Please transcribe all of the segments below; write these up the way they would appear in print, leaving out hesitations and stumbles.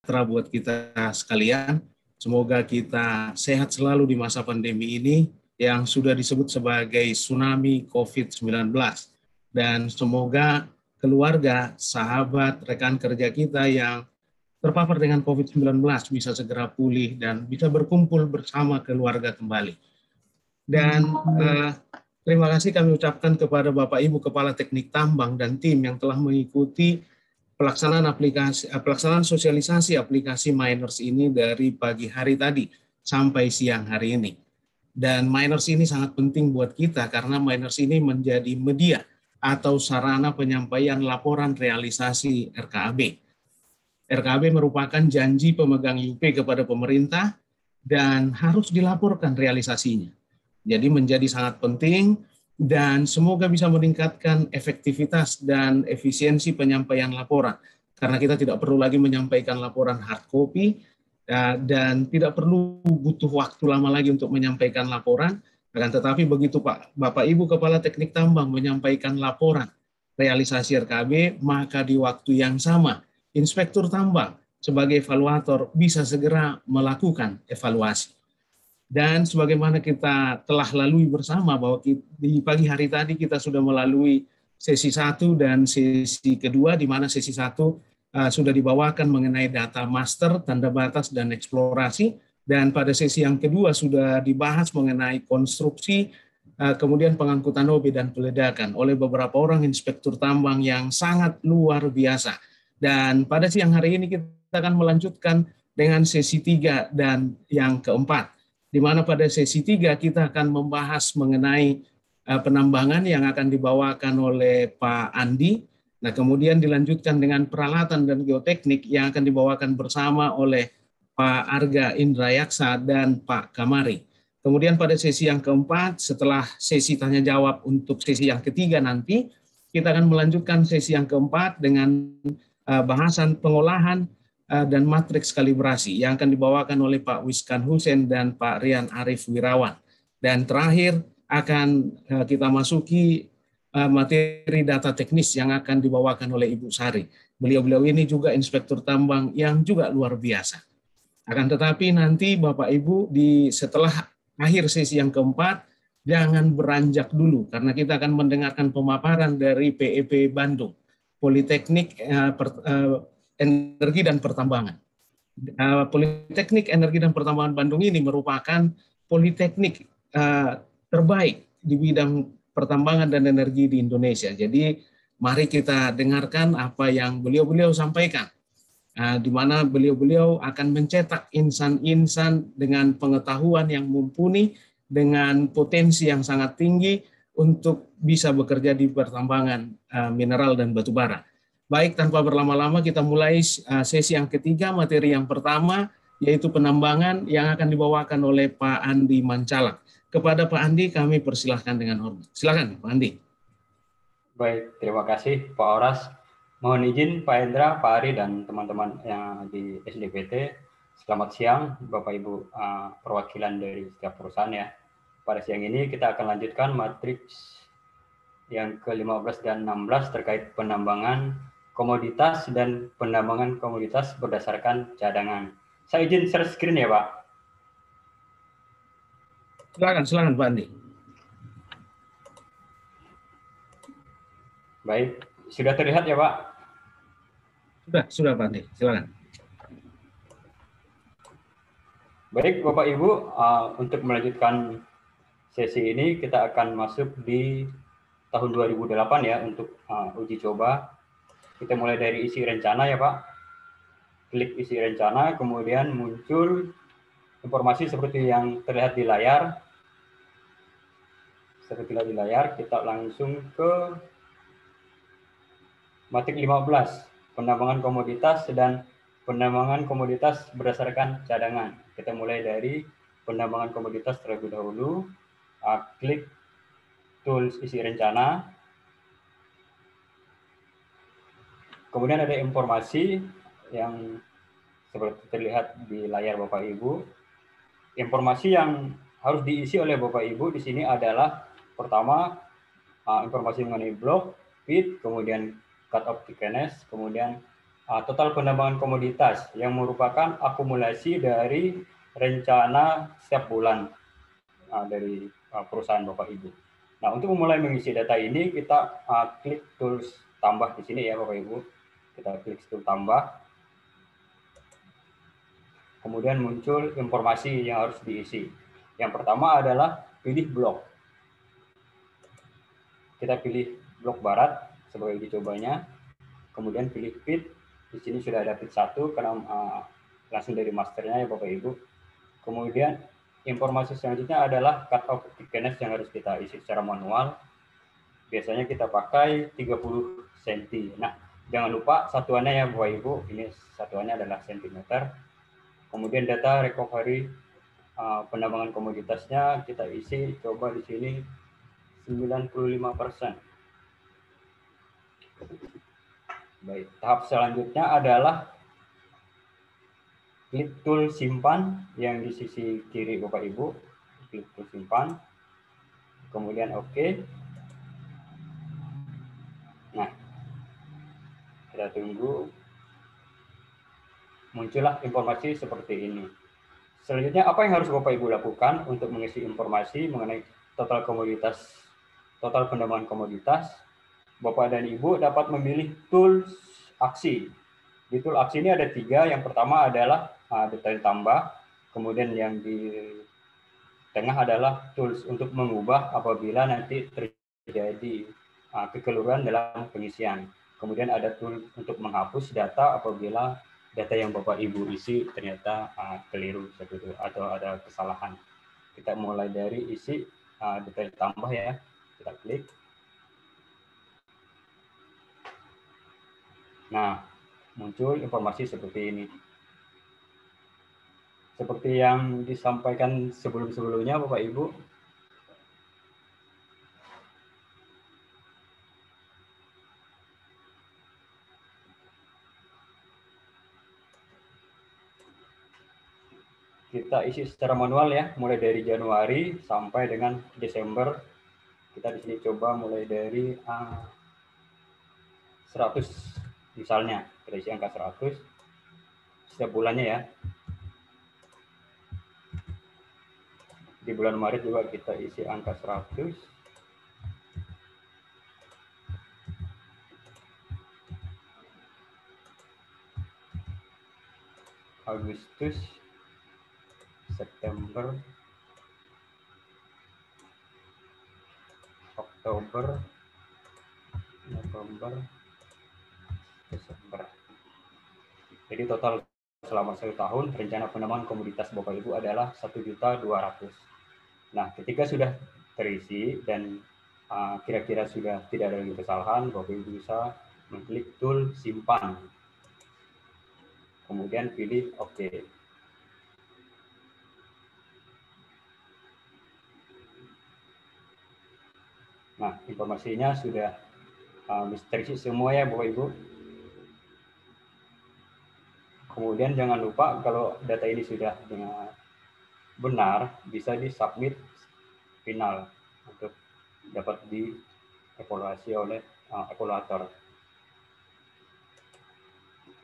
buat kita sekalian. Semoga kita sehat selalu di masa pandemi ini yang sudah disebut sebagai tsunami COVID-19. Dan semoga keluarga, sahabat, rekan kerja kita yang terpapar dengan COVID-19 bisa segera pulih dan bisa berkumpul bersama keluarga kembali. Dan terima kasih kami ucapkan kepada Bapak Ibu Kepala Teknik Tambang dan tim yang telah mengikuti pelaksanaan sosialisasi aplikasi Miners ini dari pagi hari tadi sampai siang hari ini. Dan Miners ini sangat penting buat kita karena Miners ini menjadi media atau sarana penyampaian laporan realisasi RKAB. RKAB merupakan janji pemegang UP kepada pemerintah dan harus dilaporkan realisasinya. Jadi menjadi sangat penting dan semoga bisa meningkatkan efektivitas dan efisiensi penyampaian laporan. Karena kita tidak perlu lagi menyampaikan laporan hard copy dan tidak perlu butuh waktu lama lagi untuk menyampaikan laporan. Akan tetapi begitu Bapak Ibu Kepala Teknik Tambang menyampaikan laporan realisasi RKAB, maka di waktu yang sama Inspektur Tambang sebagai evaluator bisa segera melakukan evaluasi. Dan sebagaimana kita telah lalui bersama bahwa di pagi hari tadi kita sudah melalui sesi 1 dan sesi kedua, di mana sesi 1 sudah dibawakan mengenai data master, tanda batas, dan eksplorasi. Dan pada sesi yang kedua sudah dibahas mengenai konstruksi, kemudian pengangkutan OB dan peledakan oleh beberapa orang inspektur tambang yang sangat luar biasa. Dan pada siang hari ini kita akan melanjutkan dengan sesi 3 dan yang keempat, di mana pada sesi 3 kita akan membahas mengenai penambangan yang akan dibawakan oleh Pak Andi. Nah, kemudian dilanjutkan dengan peralatan dan geoteknik yang akan dibawakan bersama oleh Pak Arga Indrayaksa dan Pak Kamari. Kemudian pada sesi yang keempat, setelah sesi tanya jawab untuk sesi yang ketiga nanti, kita akan melanjutkan sesi yang keempat dengan bahasan pengolahan dan matriks kalibrasi yang akan dibawakan oleh Pak Wiskan Hussein dan Pak Rian Arif Wirawan. Dan terakhir akan kita masuki materi data teknis yang akan dibawakan oleh Ibu Sari. Beliau-beliau ini juga inspektur tambang yang juga luar biasa. Akan tetapi nanti Bapak Ibu setelah akhir sesi yang keempat, jangan beranjak dulu karena kita akan mendengarkan pemaparan dari PEP Bandung, Politeknik Energi dan Pertambangan. Politeknik Energi dan Pertambangan Bandung ini merupakan politeknik terbaik di bidang pertambangan dan energi di Indonesia. Jadi mari kita dengarkan apa yang beliau-beliau sampaikan, di mana beliau-beliau akan mencetak insan-insan dengan pengetahuan yang mumpuni, dengan potensi yang sangat tinggi untuk bisa bekerja di pertambangan mineral dan batu bara. Baik, tanpa berlama-lama kita mulai sesi yang ketiga, materi yang pertama, yaitu penambangan yang akan dibawakan oleh Pak Andi Mancalak. Kepada Pak Andi kami persilahkan dengan hormat. Silakan Pak Andi. Baik, terima kasih Pak Oras. Mohon izin Pak Hendra, Pak Ari, dan teman-teman yang di SDPT. Selamat siang Bapak Ibu perwakilan dari setiap perusahaan ya. Pada siang ini kita akan lanjutkan matriks yang ke-15 dan 16 terkait penambangan komoditas dan penambangan komoditas berdasarkan cadangan. Saya izin share screen ya Pak. Silakan Pak Andi. Baik, sudah terlihat ya Pak? Sudah Pak Andi, silakan. Baik Bapak Ibu, untuk melanjutkan sesi ini kita akan masuk di tahun 2008 ya untuk uji coba. Kita mulai dari isi rencana ya Pak. Klik isi rencana, kemudian muncul informasi seperti yang terlihat di layar. Seperti di layar, kita langsung ke matrik 15, penambangan komoditas dan penambangan komoditas berdasarkan cadangan. Kita mulai dari penambangan komoditas terlebih dahulu. Klik tools isi rencana. Kemudian ada informasi yang seperti terlihat di layar Bapak Ibu. Informasi yang harus diisi oleh Bapak Ibu di sini adalah pertama informasi mengenai blok, feed, kemudian cut off thickness, kemudian total penambangan komoditas yang merupakan akumulasi dari rencana setiap bulan dari perusahaan Bapak Ibu. Nah, untuk memulai mengisi data ini, kita klik tools tambah di sini ya Bapak Ibu. Kita klik tool tambah. Kemudian muncul informasi yang harus diisi. Yang pertama adalah pilih blok. Kita pilih blok barat sebagai uji cobanya. Kemudian pilih feed. Di sini sudah ada feed 1 karena langsung dari masternya ya Bapak Ibu. Kemudian informasi selanjutnya adalah cut off thickness yang harus kita isi secara manual. Biasanya kita pakai 30 cm. Nah, jangan lupa satuannya ya Bapak Ibu. Ini satuannya adalah sentimeter. Kemudian data recovery penambangan komoditasnya kita isi coba di sini 95%. Baik, tahap selanjutnya adalah klik tool simpan yang di sisi kiri Bapak Ibu. Klik tool simpan. Kemudian oke. Nah, kita tunggu. Muncullah informasi seperti ini. Selanjutnya apa yang harus Bapak Ibu lakukan untuk mengisi informasi mengenai total komoditas, total penambangan komoditas? Bapak dan Ibu dapat memilih tools aksi. Di tool aksi ini ada 3. Yang pertama adalah detail tambah. Kemudian yang di tengah adalah tools untuk mengubah apabila nanti terjadi kekeliruan dalam pengisian. Kemudian ada tool untuk menghapus data apabila data yang Bapak Ibu isi ternyata keliru seperti itu atau ada kesalahan. Kita mulai dari isi detail tambah ya. Kita klik. Nah, muncul informasi seperti ini. Seperti yang disampaikan sebelum-sebelumnya Bapak Ibu, kita isi secara manual ya, mulai dari Januari sampai dengan Desember. Kita di sini coba mulai dari 100 misalnya, kita isi angka 100 setiap bulannya ya. Di bulan Maret juga kita isi angka 100. Agustus, September, Oktober, November, Desember. Jadi total selama 1 tahun rencana penambangan komoditas Bapak Ibu adalah 1.200.000. Nah, ketika sudah terisi dan kira-kira sudah tidak ada lagi kesalahan, Bapak Ibu bisa mengklik tool simpan. Kemudian pilih OK. Nah, informasinya sudah terisi semua ya Bapak Ibu. Kemudian jangan lupa kalau data ini sudah dengan benar, bisa di-submit final untuk dapat dievaluasi oleh evaluator.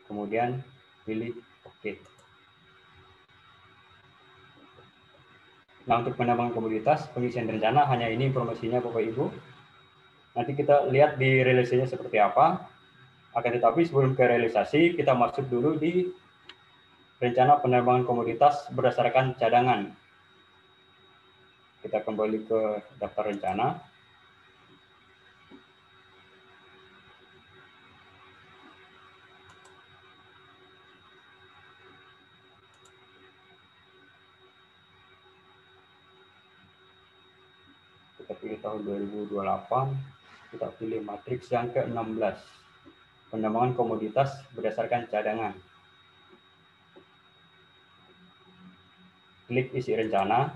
Kemudian pilih OK. Nah, untuk penambangan komoditas, pengisian rencana hanya ini informasinya Bapak Ibu. Nanti kita lihat di realisasinya seperti apa. Akan tetapi sebelum ke realisasi, kita masuk dulu di rencana penambangan komoditas berdasarkan cadangan. Kita kembali ke daftar rencana. Kita pilih tahun 2028. Kita pilih matriks yang ke-16. Penambangan komoditas berdasarkan cadangan. Klik isi rencana.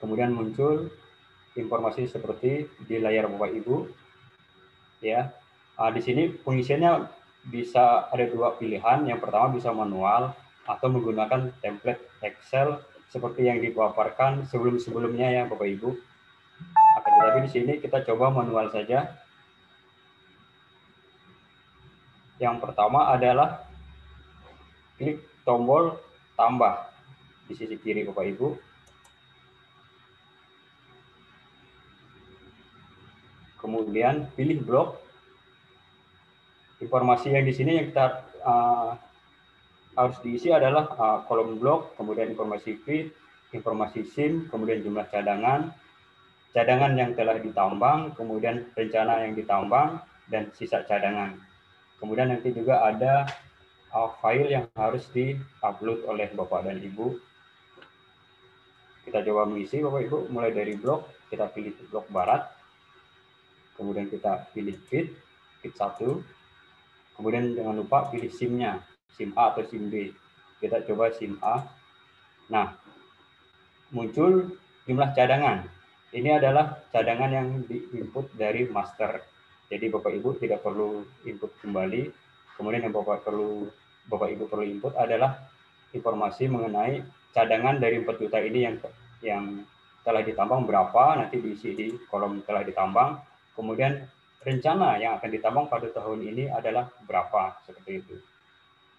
Kemudian muncul informasi seperti di layar Bapak Ibu. Ya, di sini pengisiannya bisa ada 2 pilihan. Yang pertama bisa manual atau menggunakan template Excel seperti yang dipaparkan sebelum-sebelumnya ya Bapak Ibu. Akan tetapi di sini kita coba manual saja. Yang pertama adalah klik tombol tambah di sisi kiri Bapak Ibu. Kemudian pilih blok. Informasi yang di sini yang kita harus diisi adalah kolom blok, kemudian informasi feed, informasi SIM, kemudian jumlah cadangan, cadangan yang telah ditambang, kemudian rencana yang ditambang, dan sisa cadangan. Kemudian nanti juga ada file yang harus di-upload oleh Bapak dan Ibu. Kita coba mengisi Bapak Ibu, mulai dari blok, kita pilih blok barat, kemudian kita pilih feed 1, kemudian jangan lupa pilih SIM-nya, SIM A atau SIM B. Kita coba SIM A. Nah, muncul jumlah cadangan. Ini adalah cadangan yang di-input dari master. Jadi Bapak Ibu tidak perlu input kembali. Kemudian yang Bapak Ibu perlu input adalah informasi mengenai cadangan dari 4 juta ini yang telah ditambang berapa, nanti diisi di kolom telah ditambang. Kemudian rencana yang akan ditambang pada tahun ini adalah berapa, seperti itu.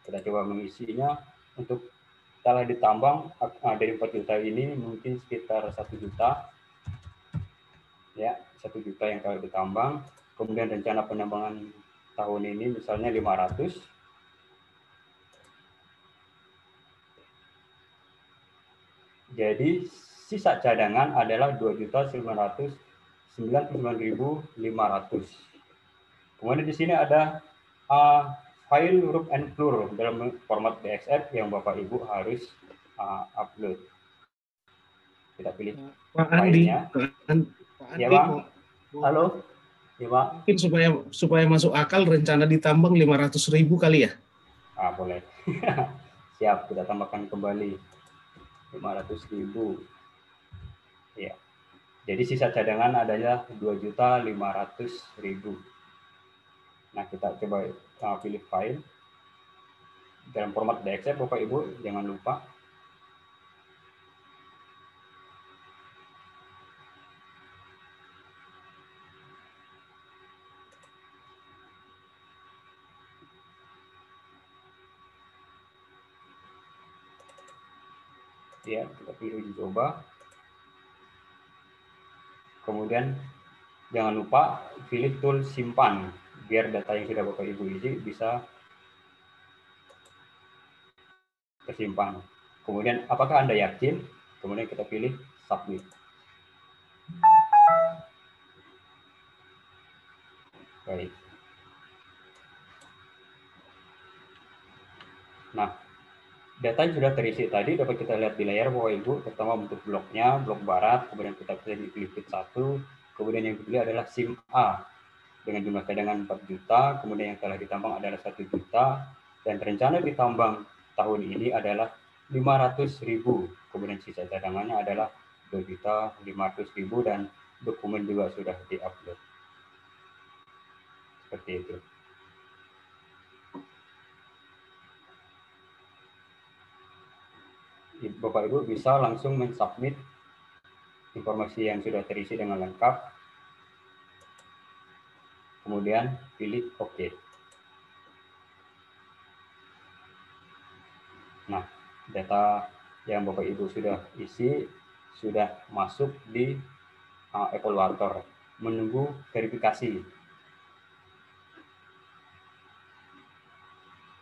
Kita coba mengisinya. Untuk telah ditambang dari 4 juta ini mungkin sekitar 1 juta, ya, 1 juta yang telah ditambang. Kemudian rencana penambangan tahun ini misalnya 500. Jadi sisa cadangan adalah 2.999.500. Kemudian di sini ada file huruf and plur dalam format DXF yang Bapak Ibu harus upload. Kita pilih Pak Andi, filenya. Pak Andi, Ya Bang. Halo. Ya Pak. Mungkin supaya masuk akal rencana ditambang 500.000 kali ya? Boleh. Siap, kita tambahkan kembali 500.000. Ya. Jadi sisa cadangan adalah 2.500.000. Nah, kita coba pilih file dalam format DXF Bapak Ibu, jangan lupa. Ya, kita pilih uji coba. Kemudian jangan lupa pilih tool simpan biar data yang sudah Bapak Ibu isi bisa tersimpan. Kemudian apakah Anda yakin? Kemudian kita pilih submit. Baik. Nah, data yang sudah terisi tadi dapat kita lihat di layar Bapak Ibu. Pertama bentuk bloknya, blok barat, kemudian kita pilih feed 1, kemudian yang kedua adalah SIM A dengan jumlah cadangan 4 juta, kemudian yang telah ditambang adalah 1 juta, dan rencana ditambang tahun ini adalah 500.000. Kemudian sisa cadangannya adalah 2.500.000 dan dokumen juga sudah di-upload. Seperti itu. Bapak Ibu bisa langsung mensubmit informasi yang sudah terisi dengan lengkap. Kemudian pilih OK. Nah, data yang Bapak Ibu sudah isi sudah masuk di evaluator, menunggu verifikasi.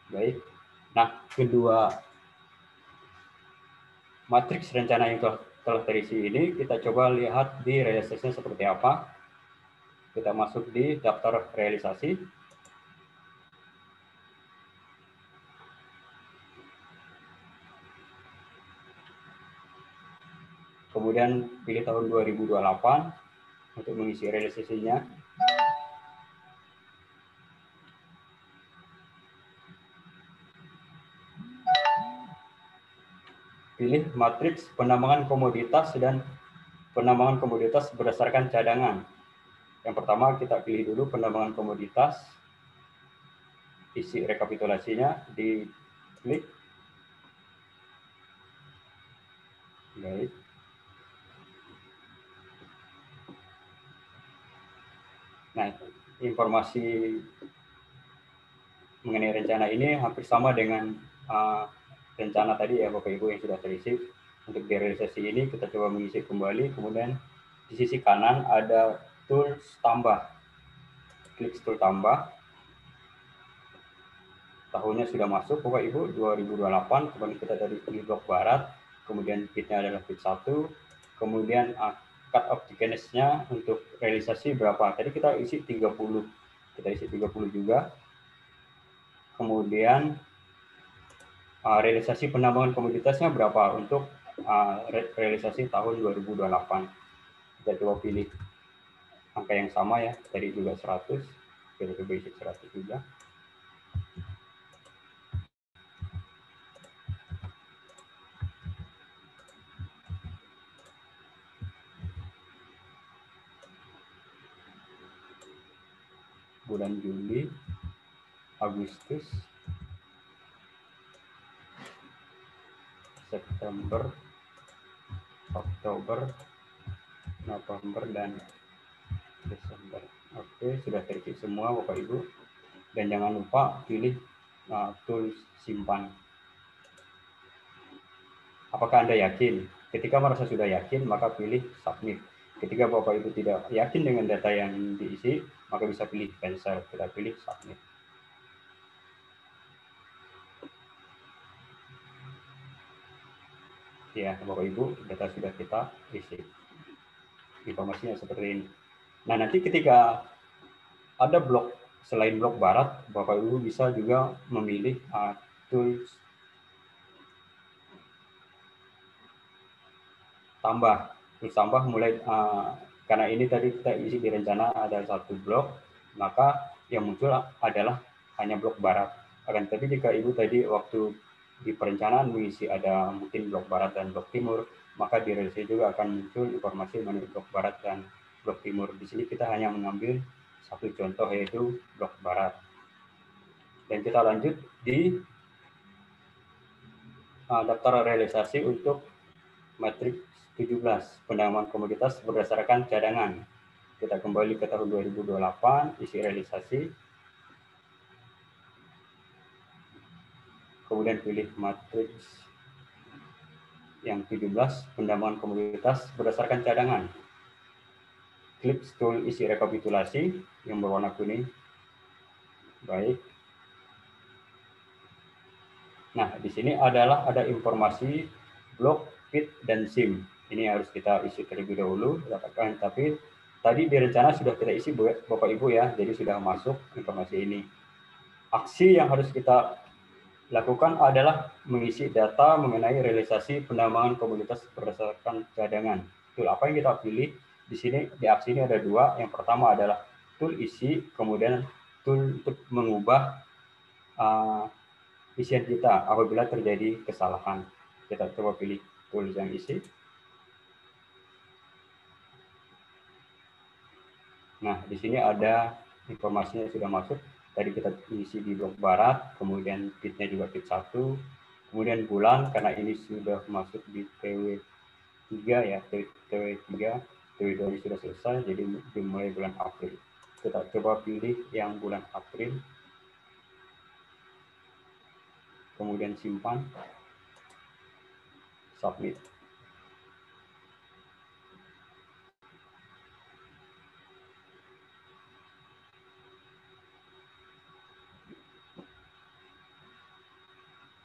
Baik. Nah, kedua matriks rencana yang telah terisi ini kita coba lihat di realisasinya seperti apa. Kita masuk di daftar realisasi. Kemudian pilih tahun 2028 untuk mengisi realisasinya. Pilih matriks penambangan komoditas dan penambangan komoditas berdasarkan cadangan. Yang pertama kita pilih dulu penambangan komoditas. Isi rekapitulasinya, di klik. Baik. Nah, informasi mengenai rencana ini hampir sama dengan rencana tadi ya Bapak Ibu yang sudah terisi. Untuk di realisasi ini kita coba mengisi kembali, kemudian di sisi kanan ada tools tambah. Klik tool tambah. Tahunnya sudah masuk Bapak Ibu 2028, kemudian kita tadi pilih blok barat, kemudian kitnya adalah bit 1, kemudian cut off thickness-nya untuk realisasi berapa? Tadi kita isi 30. Kita isi 30 juga. Kemudian realisasi penambangan komoditasnya berapa untuk realisasi tahun 2028. Kita coba pilih angka yang sama ya, tadi juga 100, kita coba isi 100 juga. Bulan Juli, Agustus, September, Oktober, November, dan Desember. Oke, sudah terisi semua Bapak Ibu. Dan jangan lupa pilih tools simpan. Apakah Anda yakin? Ketika merasa sudah yakin, maka pilih submit. Ketika Bapak Ibu tidak yakin dengan data yang diisi, maka bisa pilih cancel. Kita pilih submit. Ya, Bapak Ibu, data sudah kita isi. Informasinya seperti ini. Nah, nanti ketika ada blok selain blok barat, Bapak Ibu bisa juga memilih tools tambah. Tools tambah mulai karena ini tadi kita isi di rencana ada 1 blok, maka yang muncul adalah hanya blok barat. Akan tetapi jika Ibu tadi waktu di perencanaan mengisi ada mungkin blok barat dan blok timur, maka di realisasi juga akan muncul informasi mengenai blok barat dan blok timur. Di sini kita hanya mengambil satu contoh yaitu blok barat. Dan kita lanjut di daftar realisasi untuk matriks 17, pendanaan komoditas berdasarkan cadangan. Kita kembali ke tahun 2028, isi realisasi. Kemudian pilih matriks yang 17, pendanaan komoditas berdasarkan cadangan. Klik tool isi rekapitulasi yang berwarna kuning. Baik. Nah, di sini ada informasi blok, fit, dan SIM. Ini harus kita isi terlebih dahulu, tapi tadi di rencana sudah kita isi Bapak Ibu ya, jadi sudah masuk informasi ini. Aksi yang harus kita lakukan adalah mengisi data mengenai realisasi penambangan komoditas berdasarkan cadangan. Tool apa yang kita pilih? Di sini di aksi ini ada 2. Yang pertama adalah tool isi, kemudian tool untuk mengubah isian kita apabila terjadi kesalahan. Kita coba pilih tool yang isi. Nah, di sini ada informasinya sudah masuk. Tadi kita isi di blok barat, kemudian bitnya juga bit 1, kemudian bulan, karena ini sudah masuk di TW3 ya, TW3 ini sudah selesai, jadi dimulai bulan April. Kita coba pilih yang bulan April, kemudian simpan, submit.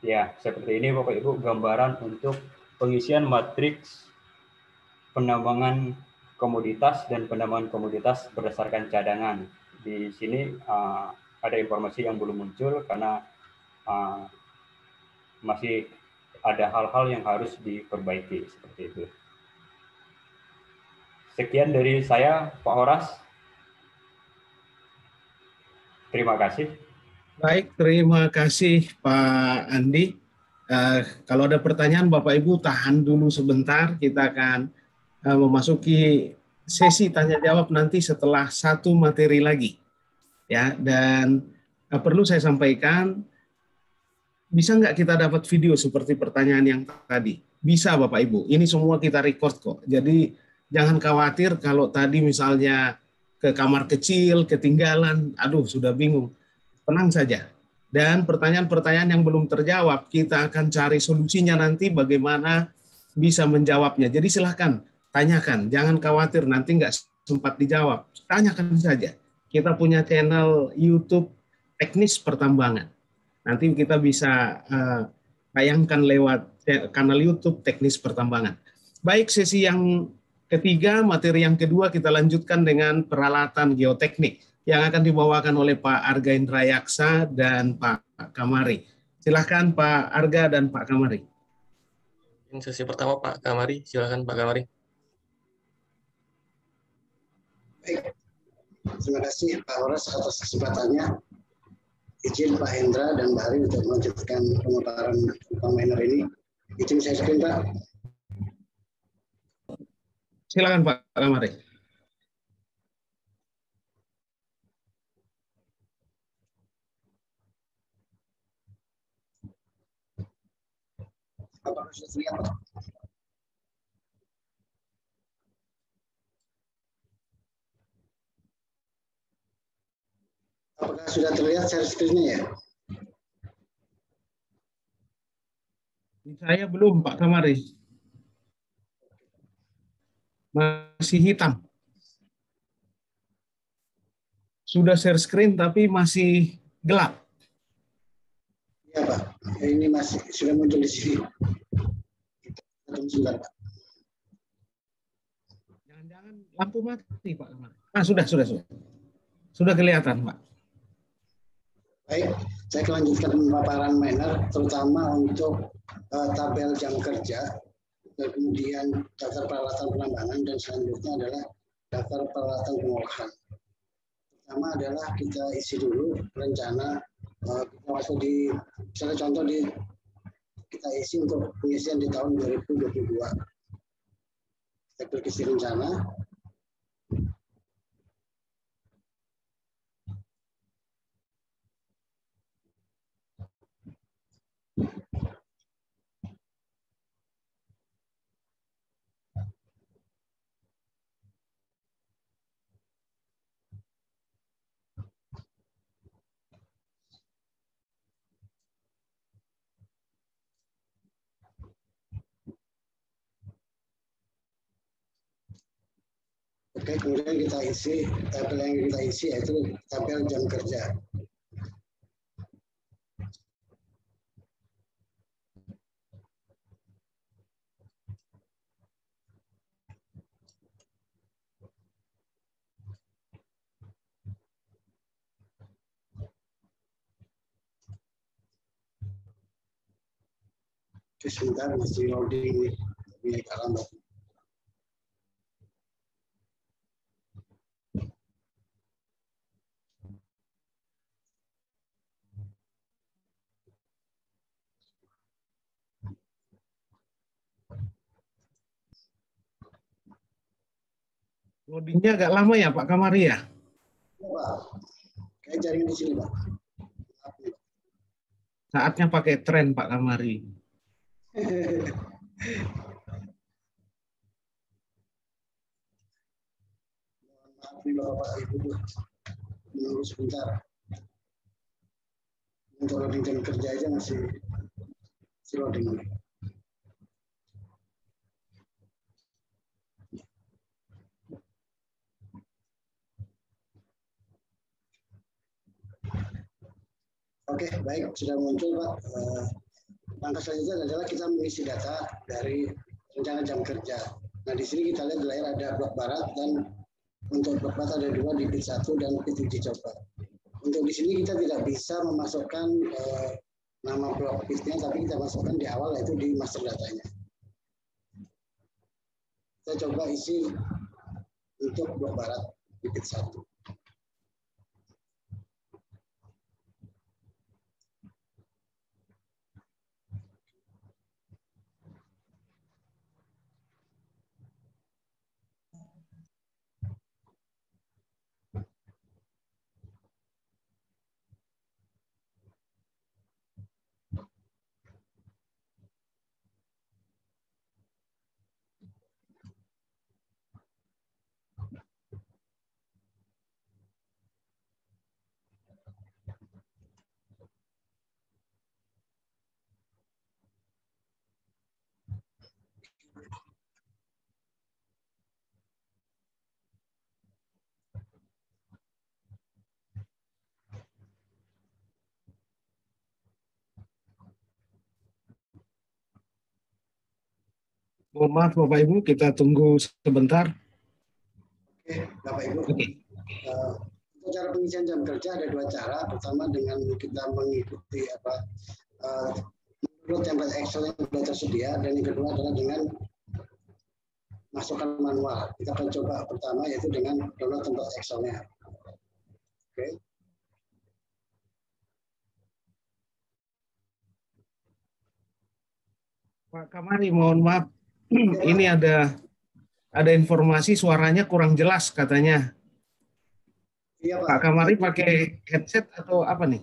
Ya, seperti ini Bapak Ibu gambaran untuk pengisian matriks penambangan komoditas dan penambangan komoditas berdasarkan cadangan. Di sini ada informasi yang belum muncul karena masih ada hal-hal yang harus diperbaiki seperti itu. Sekian dari saya, Pak Horas. Terima kasih. Baik, terima kasih Pak Andi. Kalau ada pertanyaan Bapak Ibu tahan dulu sebentar, kita akan memasuki sesi tanya jawab nanti setelah 1 materi lagi. Ya, dan perlu saya sampaikan, bisa nggak kita dapat video seperti pertanyaan yang tadi? Bisa Bapak Ibu, ini semua kita record kok. Jadi jangan khawatir kalau tadi misalnya ke kamar kecil, ketinggalan, aduh sudah bingung. Tenang saja, Dan pertanyaan-pertanyaan yang belum terjawab, kita akan cari solusinya nanti bagaimana bisa menjawabnya. Jadi silahkan tanyakan, jangan khawatir nanti nggak sempat dijawab. Tanyakan saja. Kita punya channel YouTube Teknis Pertambangan. Nanti kita bisa tayangkan lewat kanal YouTube Teknis Pertambangan. Baik, sesi yang ketiga, materi yang kedua kita lanjutkan dengan peralatan geoteknik yang akan dibawakan oleh Pak Arga Indrayaksa dan Pak Kamari. Silakan Pak Arga dan Pak Kamari. Yang sesi pertama Pak Kamari, silakan Pak Kamari. Baik, terima kasih Pak Horas atas kesempatannya. Izin Pak Hendra dan Mbak Ari untuk melanjutkan pemaparan tentang miner ini. Izin saya screen Pak. Silakan Pak Kamari. Apakah sudah terlihat Pak? Apakah sudah terlihat share screen-nya ya? Saya belum Pak Kamari. Masih hitam. Sudah share screen tapi masih gelap. Iya Pak, ini masih sudah muncul di sini. Sebentar Pak. Jangan-jangan lampu mati Pak Kamari. Sudah. Sudah kelihatan Pak. Baik, saya kelanjutkan pemaparan miner, terutama untuk tabel jam kerja, kemudian daftar peralatan penambangan, dan selanjutnya adalah daftar peralatan pengolahan. Pertama adalah kita isi dulu rencana, kita masuk di, misalnya contoh kita isi untuk pengisian di tahun 2022. Kita klik isi rencana. Oke, kemudian kita isi, tabel yang kita isi yaitu tabel jam kerja. Oke, sebentar masih loading ini agak lambat. Loadingnya agak lama ya Pak Kamari ya? Ya, Pak. Kayak jaringan di sini, Pak. Saatnya pakai tren Pak Kamari. Maaf nih Bapak Ibu, menunggu sebentar. Untuk loading jam kerja aja masih loading. Oke, baik, sudah muncul Pak. Langkah selanjutnya adalah kita mengisi data dari rencana jam kerja. Nah, di sini kita lihat di layar ada blok barat dan untuk blok barat ada 2 di bit 1 dan bit uji coba. Untuk di sini kita tidak bisa memasukkan nama blok bitnya, tapi kita masukkan di awal yaitu di master datanya. Kita coba isi untuk blok barat di bit 1. Mohon maaf Bapak Ibu, kita tunggu sebentar. Oke, Bapak Ibu. Oke. Untuk cara pengisian jam kerja ada dua cara. Pertama dengan kita mengikuti menurut template Excel yang sudah tersedia, dan yang kedua adalah dengan masukkan manual. Kita akan coba pertama yaitu dengan download template Excel-nya. Oke. Pak Kamari, mohon maaf. Ini ada informasi suaranya kurang jelas katanya. Iya, Pak. Pak Kamari pakai headset atau apa nih?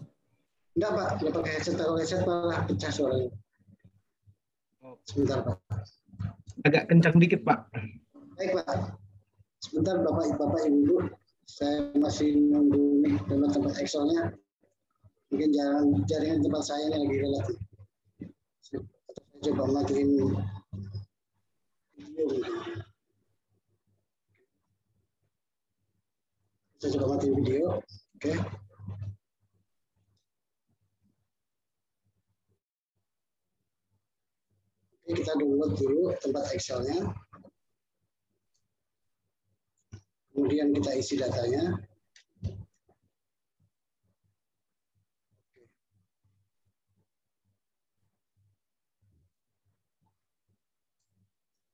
Enggak, Pak. Enggak pakai headset. Kalau headset malah pecah suaranya. Sebentar, Pak. Agak kencang dikit, Pak. Baik, Pak. Sebentar, Bapak Ibu. Saya masih nunggu nih download tempat Excel-nya. Mungkin jaringan tempat saya ini lagi relatif. Saya coba matiin video. Saya coba matiin video. Oke. Oke, kita download dulu tempat Excel-nya. Kemudian kita isi datanya.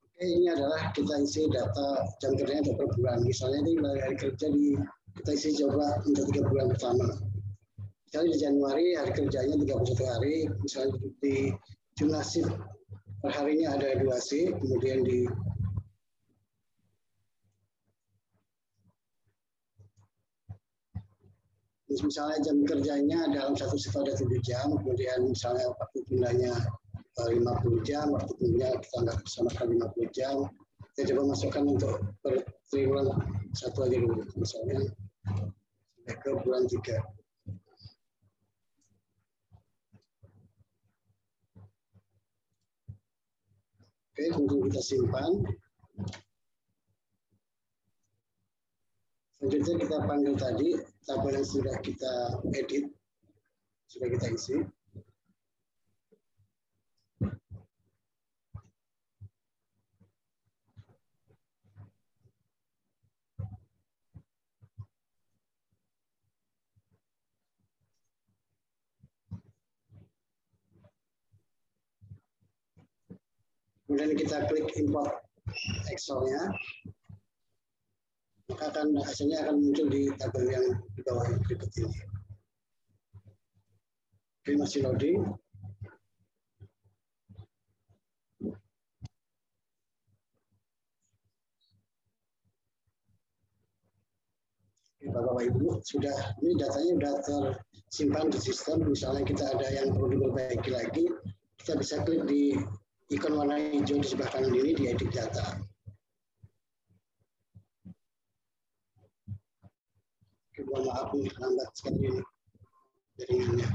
Oke, ini adalah kita isi data jam kerjanya per bulan. Misalnya ini hari kerja kita isi coba untuk 3 bulan pertama. Misalnya di Januari hari kerjanya 31 hari. Misalnya di jumlah shift perharinya ada 2 shift. Kemudian di misalnya jam kerjanya dalam satu shift ada 7 jam, kemudian misalnya waktu pindahnya 50 jam, waktu pindahnya kita nggak samakan 50 jam. Kita coba masukkan untuk per triwulan satu aja dulu, misalnya sampai ke bulan 3. Oke, kemudian kita simpan. Selanjutnya kita panggil tadi tabel yang sudah kita edit, sudah kita isi. Kemudian kita klik import Excel-nya. Maka hasilnya akan muncul di tabel yang di bawah berikut ini. Oke, masih loading. Oke, Bapak Ibu, ini datanya sudah tersimpan di sistem. Misalnya kita ada yang perlu diperbaiki lagi, kita bisa klik di ikon warna hijau di sebelah kanan ini di edit data. Mohon maaf nih, lambat sekali ini jaringannya.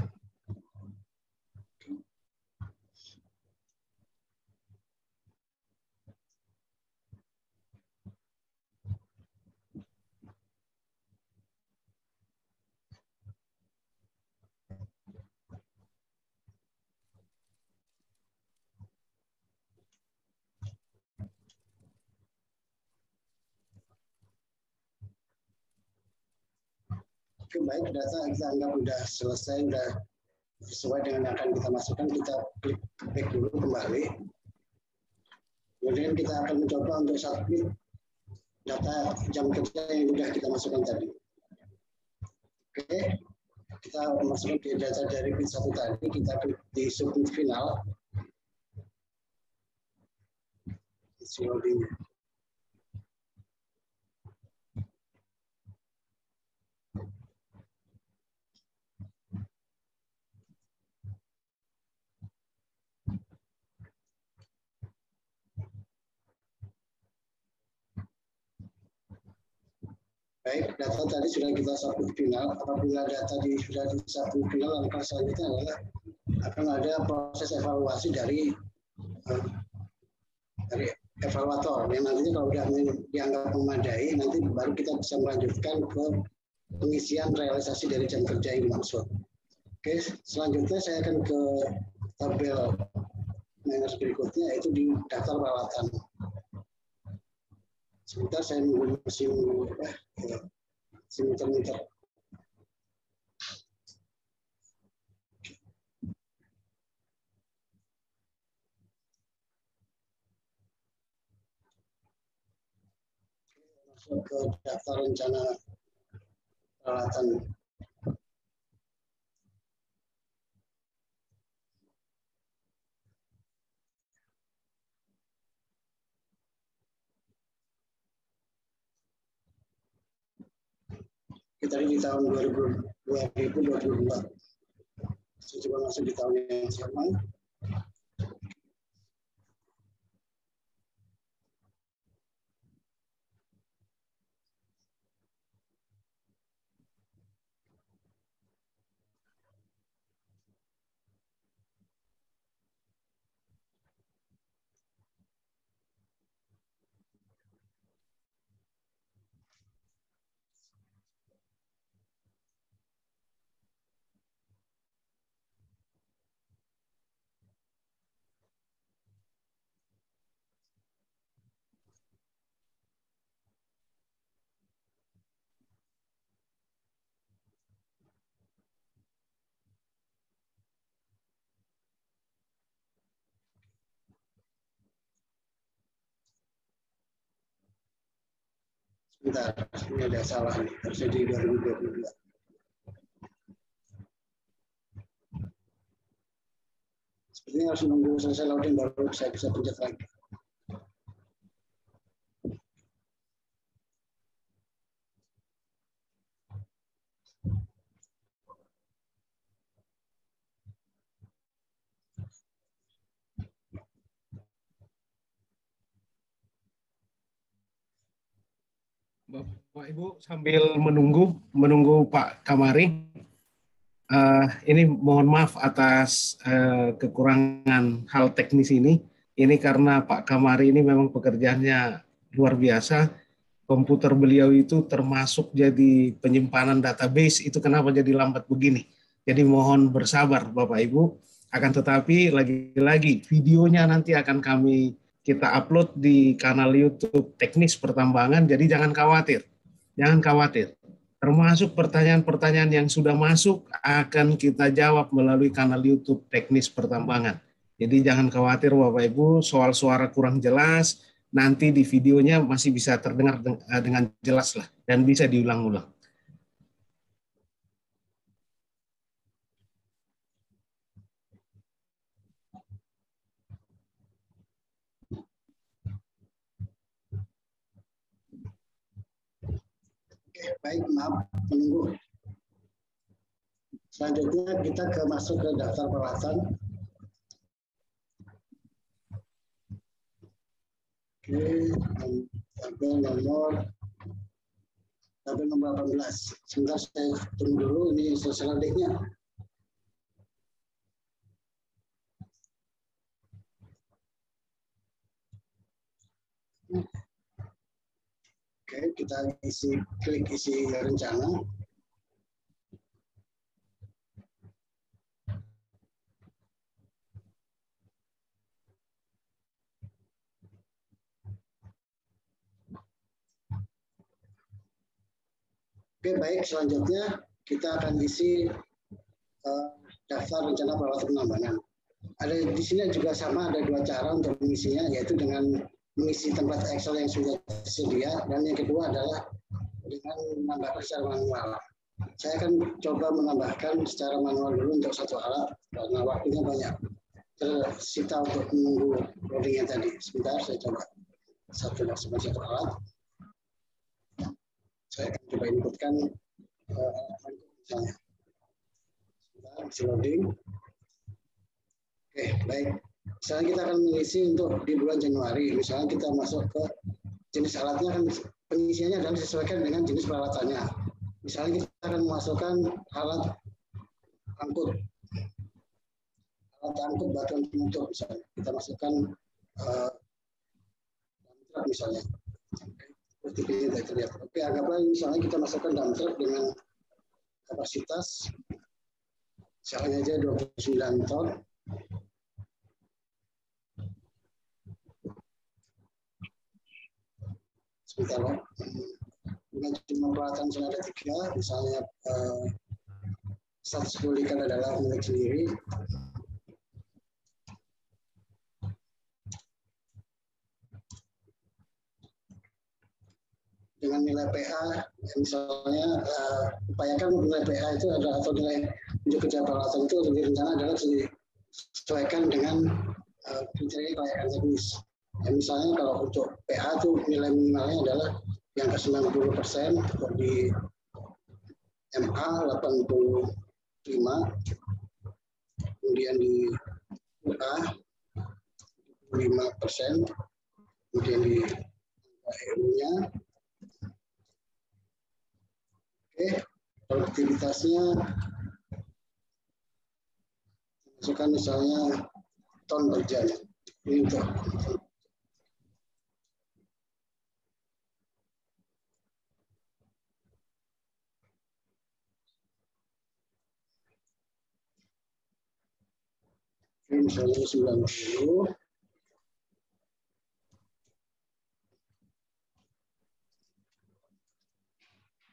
Oke, baik, data kita anggap sudah selesai, sudah sesuai dengan yang akan kita masukkan. Kita klik back dulu kembali. Kemudian kita akan mencoba untuk submit data jam kerja yang sudah kita masukkan tadi. Oke, kita masukkan di data dari bit 1 tadi, kita klik di submit final. Isi loading. Baik, data tadi sudah kita submit final. Apabila data sudah di submit final, langkah selanjutnya adalah akan ada proses evaluasi dari evaluator. Yang nantinya kalau sudah dianggap memadai, nanti baru kita bisa melanjutkan ke pengisian realisasi dari jam kerja yang dimaksud. Oke, selanjutnya saya akan ke tabel miners berikutnya, yaitu di daftar peralatan. Sebentar saya menunggu mesin muter-muter. Masuk ke daftar rencana peralatan. Kita di tahun 2022. Saya coba masuk di tahun yang sama. Sebentar, ini ada salah nih, terjadi 2022. Sepertinya harus menunggu selesai loading baru saya bisa pencet lagi. Bapak Ibu sambil menunggu Pak Kamari, ini mohon maaf atas kekurangan hal teknis ini. Ini karena Pak Kamari ini memang pekerjaannya luar biasa. Komputer beliau itu termasuk jadi penyimpanan database, itu kenapa jadi lambat begini. Jadi mohon bersabar Bapak Ibu. Akan tetapi lagi-lagi videonya nanti akan kita upload di kanal YouTube Teknis Pertambangan, jadi jangan khawatir. Termasuk pertanyaan-pertanyaan yang sudah masuk akan kita jawab melalui kanal YouTube Teknis Pertambangan. Jadi jangan khawatir Bapak Ibu, soal suara kurang jelas, nanti di videonya masih bisa terdengar dengan jelas lah, dan bisa diulang-ulang. Baik, maaf menunggu. Selanjutnya kita masuk ke daftar peralatan. Oke, tabel nomor 18. Sebentar saya tunggu dulu, ini selesai loadingnya. Oke, kita klik isi rencana. Oke, baik, selanjutnya kita akan isi daftar rencana peralatan penambangan. Ada di sini juga sama, ada dua cara untuk mengisinya, yaitu dengan mengisi template Excel yang sudah tersedia, dan yang kedua adalah dengan menambahkan secara manual. Saya akan coba menambahkan secara manual dulu untuk satu alat, karena waktunya banyak tersita untuk menunggu loadingnya tadi. Sebentar, saya coba satu alat. Saya akan coba inputkan misalnya. Sebentar, masih loading. Oke, baik. Misalnya kita akan mengisi untuk di bulan Januari. Misalnya kita masuk ke jenis alatnya, kan pengisiannya adalah disesuaikan dengan jenis peralatannya. Misalnya kita akan memasukkan alat angkut batuan penutup, misalnya kita masukkan truk misalnya. Seperti ini tidak terlihat. Oke, anggaplah misalnya kita masukkan dump truck dengan kapasitas misalnya aja 29 ton. sebentar, dengan jumlah peralatan yang ada 3, misalnya status pulihkan adalah milik sendiri. Dengan nilai PA, misalnya upayakan nilai PA itu adalah, atau nilai unjuk kerja peralatan itu direncana adalah disesuaikan dengan kriteria kelayakan teknis. Ya, misalnya kalau untuk PA itu nilai minimalnya adalah yang ke 90%, di MA 85, kemudian di UA 5%, kemudian di EU-nya. Oke, produktivitasnya masukkan misalnya ton per jam. Ini untuk ini misalnya 90.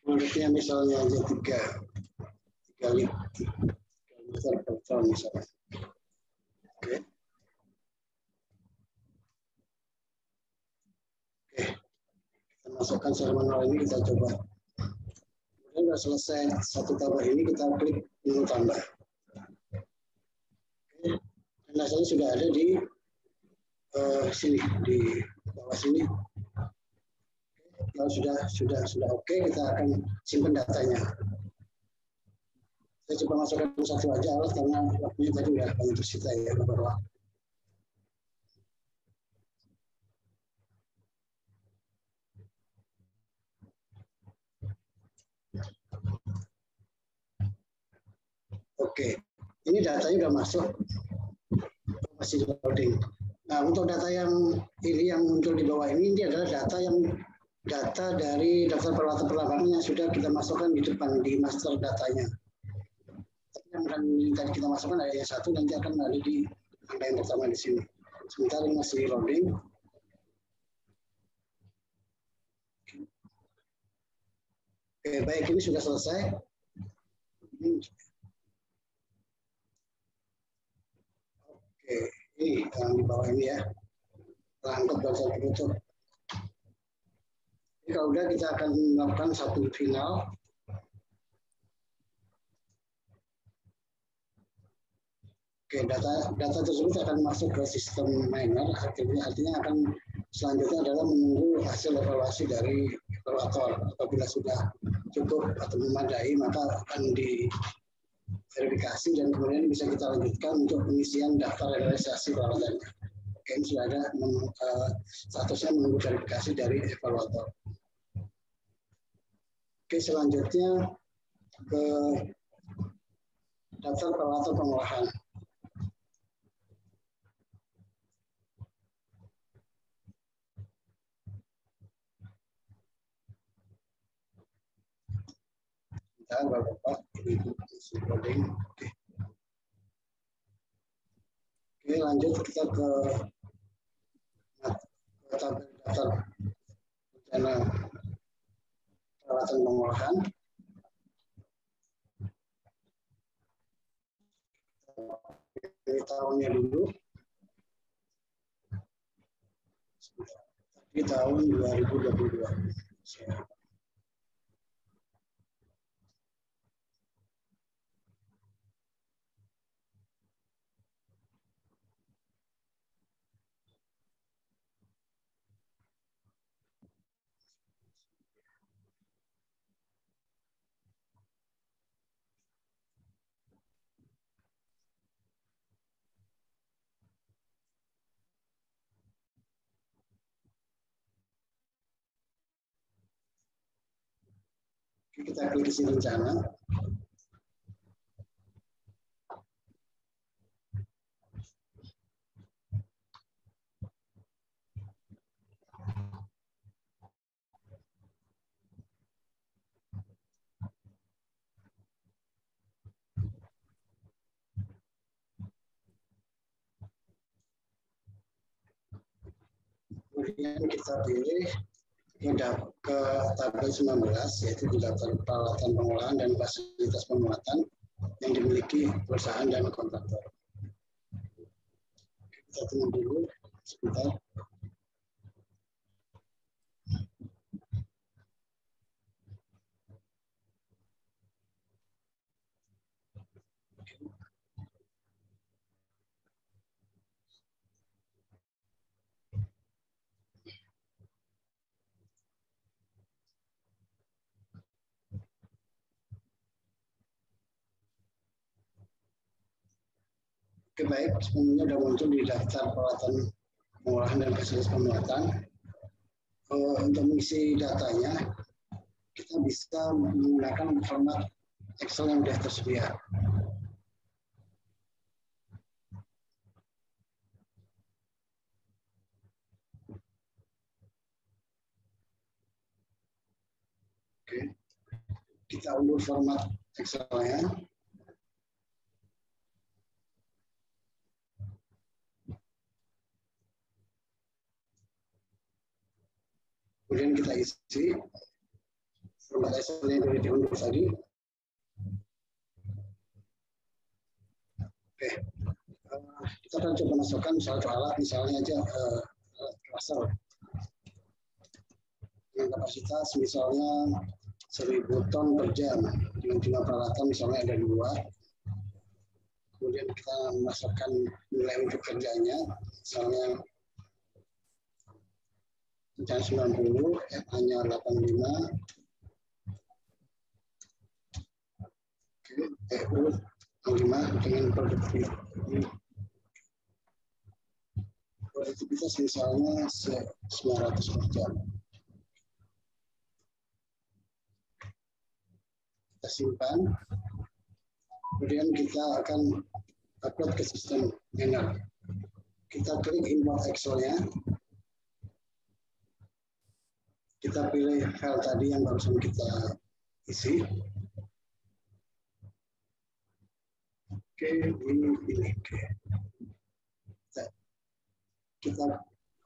Produknya misalnya aja 3 liter per ton misalnya. Oke. Kita masukkan secara manual ini, kita coba. Kemudian sudah selesai satu tabel ini, kita klik menu tambah. Oke. Dan hasilnya sudah ada di sini, di bawah sini. Kalau sudah oke, kita akan simpan datanya. Saya coba masukkan satu aja alat karena waktunya tadi udah banyak tersita ya beberapa. Oke, ini datanya udah masuk, masih loading. Nah, untuk data yang ini yang muncul di bawah ini adalah data dari daftar peralatan perlambangan yang sudah kita masukkan di depan di master datanya. Tapi yang tadi kita masukkan ada yang 1, nanti akan ada di angka yang pertama di sini. Sebentar ini masih loading. Oke, baik, ini sudah selesai. Oke, ini yang di bawah ini ya. Rangkap belajar penutup. Ini kalau udah kita akan melakukan satu final. Oke, data tersebut akan masuk ke sistem miner. Artinya akan selanjutnya adalah menunggu hasil evaluasi dari evaluator. Apabila sudah cukup atau memadai, maka akan diverifikasi dan kemudian bisa kita lanjutkan untuk pengisian daftar realisasi peralatannya. Oke, ini sudah ada statusnya menunggu verifikasi dari evaluator. Oke, selanjutnya ke daftar peralatan pengolahan. Ya, Bapak, Ibu, masih loading. Oke, lanjut kita ke daftar rencana peralatan pengolahan. Ini tahunnya dulu. Di tahun 2022. Kita klik isi rencana. Kemudian kita pilih ke tabel 19, yaitu di daftar peralatan pengolahan dan fasilitas pemuatan yang dimiliki perusahaan dan kontraktor. Kita tunggu dulu sebentar. Oke, baik, semuanya sudah muncul di daftar peralatan pengolahan dan fasilitas pemuatan. Untuk mengisi datanya, kita bisa menggunakan format Excel yang sudah tersedia. Oke, kita unduh format Excel-nya. Kemudian kita isi format Excel yang sudah diunduh tadi. Oke, kita akan coba masukkan satu alat, misalnya aja cluster dengan kapasitas misalnya 1000 ton per jam dengan jumlah peralatan misalnya ada 2. Kemudian kita masukkan nilai untuk kerjanya, misalnya 90, FA-nya 85, TU 5 dengan produktivitas misalnya 900 per jam. Kita simpan, kemudian kita akan upload ke sistem Miner. Kita klik import Excel-nya. Kita pilih file tadi yang barusan kita isi. Oke, ini. Oke. Kita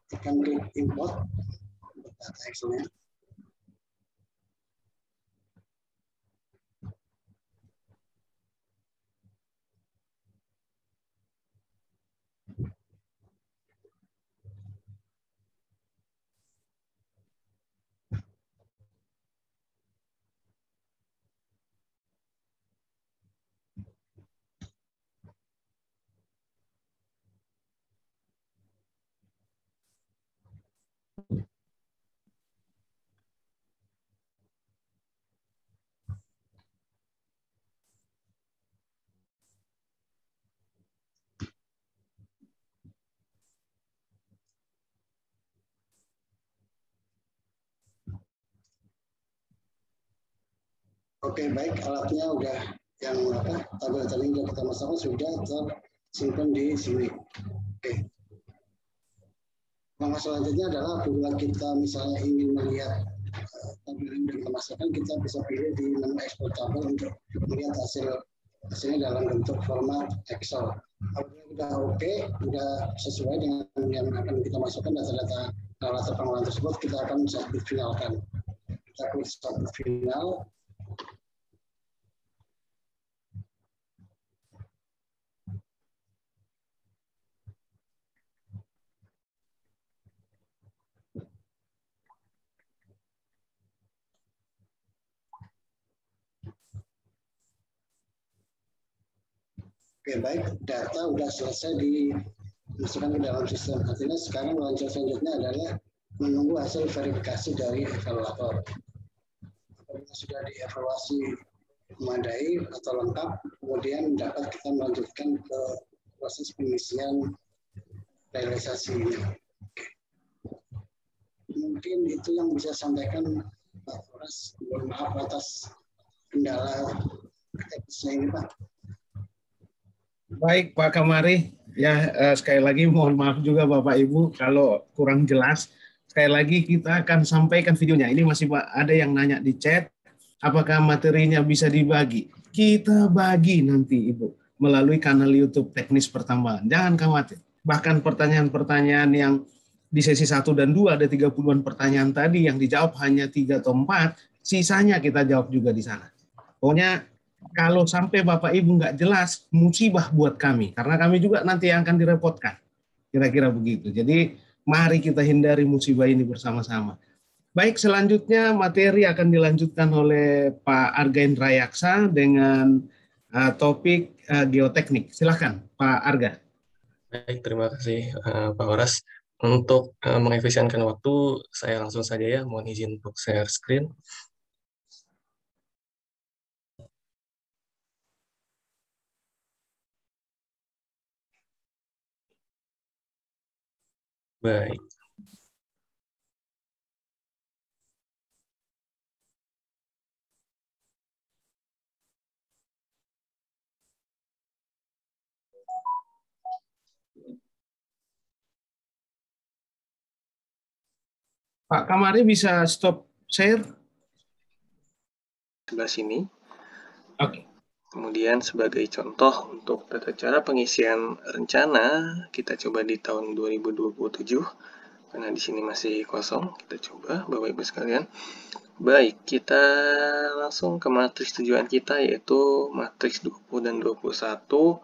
tekan klik import data Excel-nya. Oke, baik, alatnya udah yang tabel tadi yang kita masukkan sudah tersimpan di sini. Oke. Langkah selanjutnya adalah apabila kita misalnya ingin melihat tabel yang kita masukkan, kita bisa pilih di menu export tabel untuk melihat hasilnya dalam bentuk format Excel. Apabila sudah oke, sudah sesuai dengan yang akan kita masukkan data-data peralatan pengolahan tersebut, kita akan submit finalkan. Kita klik submit final. Oke, baik, data sudah selesai dimasukkan ke dalam sistem. Artinya sekarang langkah selanjutnya adalah menunggu hasil verifikasi dari evaluator. Apabila sudah dievaluasi memadai atau lengkap, kemudian dapat kita melanjutkan ke proses pengisian realisasinya. Mungkin itu yang bisa sampaikan Pak Horas. Mohon maaf atas kendala teknisnya ini, Pak. Baik, Pak Kamari. Ya, sekali lagi mohon maaf juga Bapak Ibu kalau kurang jelas. Sekali lagi kita akan sampaikan videonya. Ini masih ada yang nanya di chat, apakah materinya bisa dibagi? Kita bagi nanti Ibu melalui kanal YouTube Teknis Pertambangan. Jangan khawatir. Bahkan pertanyaan-pertanyaan yang di sesi 1 dan 2 ada 30-an pertanyaan tadi yang dijawab hanya 3 atau 4, sisanya kita jawab juga di sana. Pokoknya kalau sampai Bapak Ibu nggak jelas, musibah buat kami, karena kami juga nanti yang akan direpotkan. Kira-kira begitu. Jadi mari kita hindari musibah ini bersama-sama. Baik, selanjutnya materi akan dilanjutkan oleh Pak Arga Indrayaksa dengan topik geoteknik. Silakan Pak Arga. Baik, terima kasih Pak Horas. Untuk mengefisienkan waktu, saya langsung saja ya, mohon izin untuk share screen. Baik. Pak Kamari bisa stop share? Sebelah sini. Oke. Kemudian sebagai contoh untuk tata cara pengisian rencana, kita coba di tahun 2027, karena di sini masih kosong, kita coba Bapak Ibu sekalian. Baik, kita langsung ke matriks tujuan kita, yaitu matriks 20 dan 21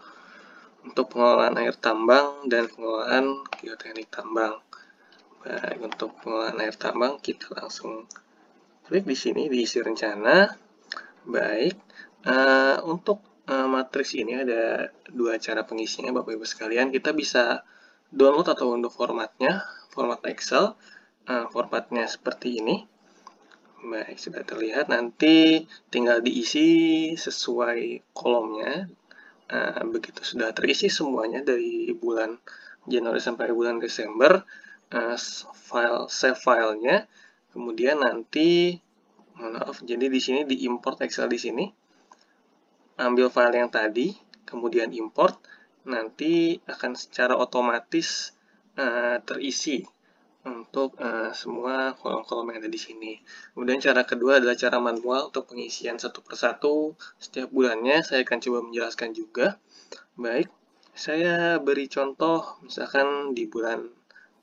untuk pengelolaan air tambang dan pengelolaan geoteknik tambang. Baik, untuk pengelolaan air tambang kita langsung klik di sini di isi rencana. Baik, untuk matriks ini ada dua cara pengisinya Bapak Ibu sekalian. Kita bisa download atau unduh formatnya, format Excel. Formatnya seperti ini. Baik, sudah terlihat. Nanti tinggal diisi sesuai kolomnya. Begitu sudah terisi semuanya dari bulan Januari sampai bulan Desember, save filenya, kemudian nanti, maaf, jadi di sini diimport Excel di sini, ambil file yang tadi, kemudian import, nanti akan secara otomatis terisi untuk semua kolom-kolom yang ada di sini. Kemudian cara kedua adalah cara manual untuk pengisian satu persatu setiap bulannya. Saya akan coba menjelaskan juga. Baik, saya beri contoh misalkan di bulan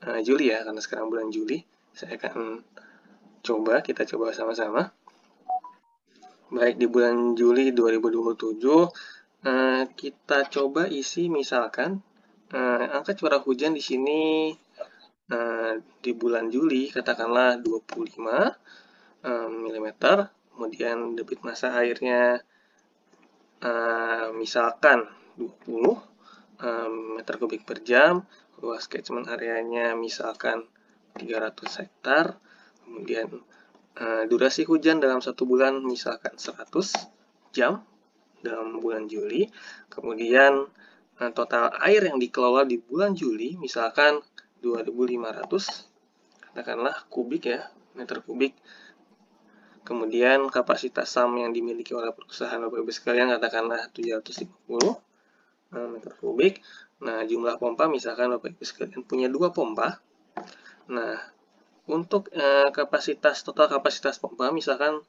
Juli ya, karena sekarang bulan Juli. Saya akan kita coba sama-sama. Baik, di bulan Juli 2027, kita coba isi misalkan angka curah hujan di sini di bulan Juli katakanlah 25 mm, kemudian debit massa airnya misalkan 20 meter kubik per jam, luas catchment areanya misalkan 300 hektar, kemudian durasi hujan dalam satu bulan misalkan 100 jam dalam bulan Juli, kemudian total air yang dikelola di bulan Juli misalkan 2.500 katakanlah kubik ya, meter kubik. Kemudian kapasitas SAM yang dimiliki oleh perusahaan Bapak Ibu sekalian katakanlah 750 meter kubik. Nah, jumlah pompa misalkan Bapak Ibu sekalian punya 2 pompa. Nah, untuk total kapasitas pompa misalkan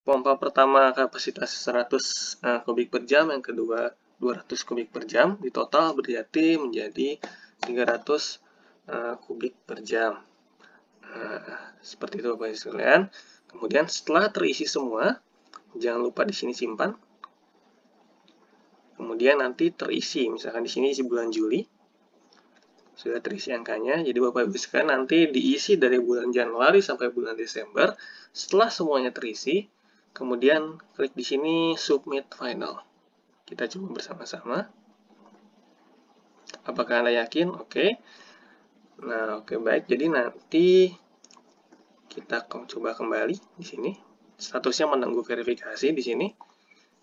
pompa pertama kapasitas 100 kubik per jam, yang kedua 200 kubik per jam, di total berarti menjadi 300 kubik per jam. Seperti itu Bapak Ibu sekalian. Kemudian setelah terisi semua, jangan lupa di sini simpan. Kemudian nanti terisi, misalkan di sini isi bulan Juli, sudah terisi angkanya. Jadi Bapak Ibu sekalian nanti diisi dari bulan Januari sampai bulan Desember. Setelah semuanya terisi, kemudian klik di sini submit final. Kita coba bersama-sama. Apakah Anda yakin? Oke. Nah, oke, baik. Jadi nanti kita coba kembali di sini. Statusnya menunggu verifikasi di sini.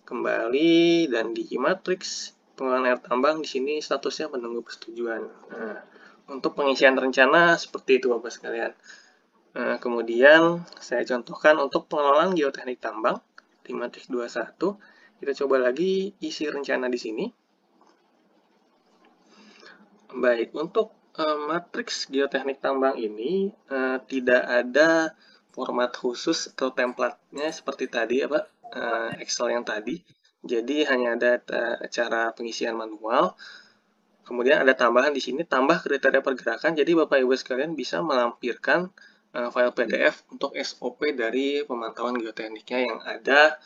Kembali dan di matriks pengelolaan air tambang di sini statusnya menunggu persetujuan. Nah, untuk pengisian rencana seperti itu Bapak sekalian. Kemudian saya contohkan untuk pengelolaan geoteknik tambang di matriks 21. Kita coba lagi isi rencana di sini. Baik, untuk matriks geoteknik tambang ini tidak ada format khusus atau template-nya seperti tadi ya Pak, Excel yang tadi. Jadi hanya ada cara pengisian manual. Kemudian ada tambahan di sini, tambah kriteria pergerakan. Jadi Bapak Ibu sekalian bisa melampirkan file PDF untuk SOP dari pemantauan geotekniknya yang ada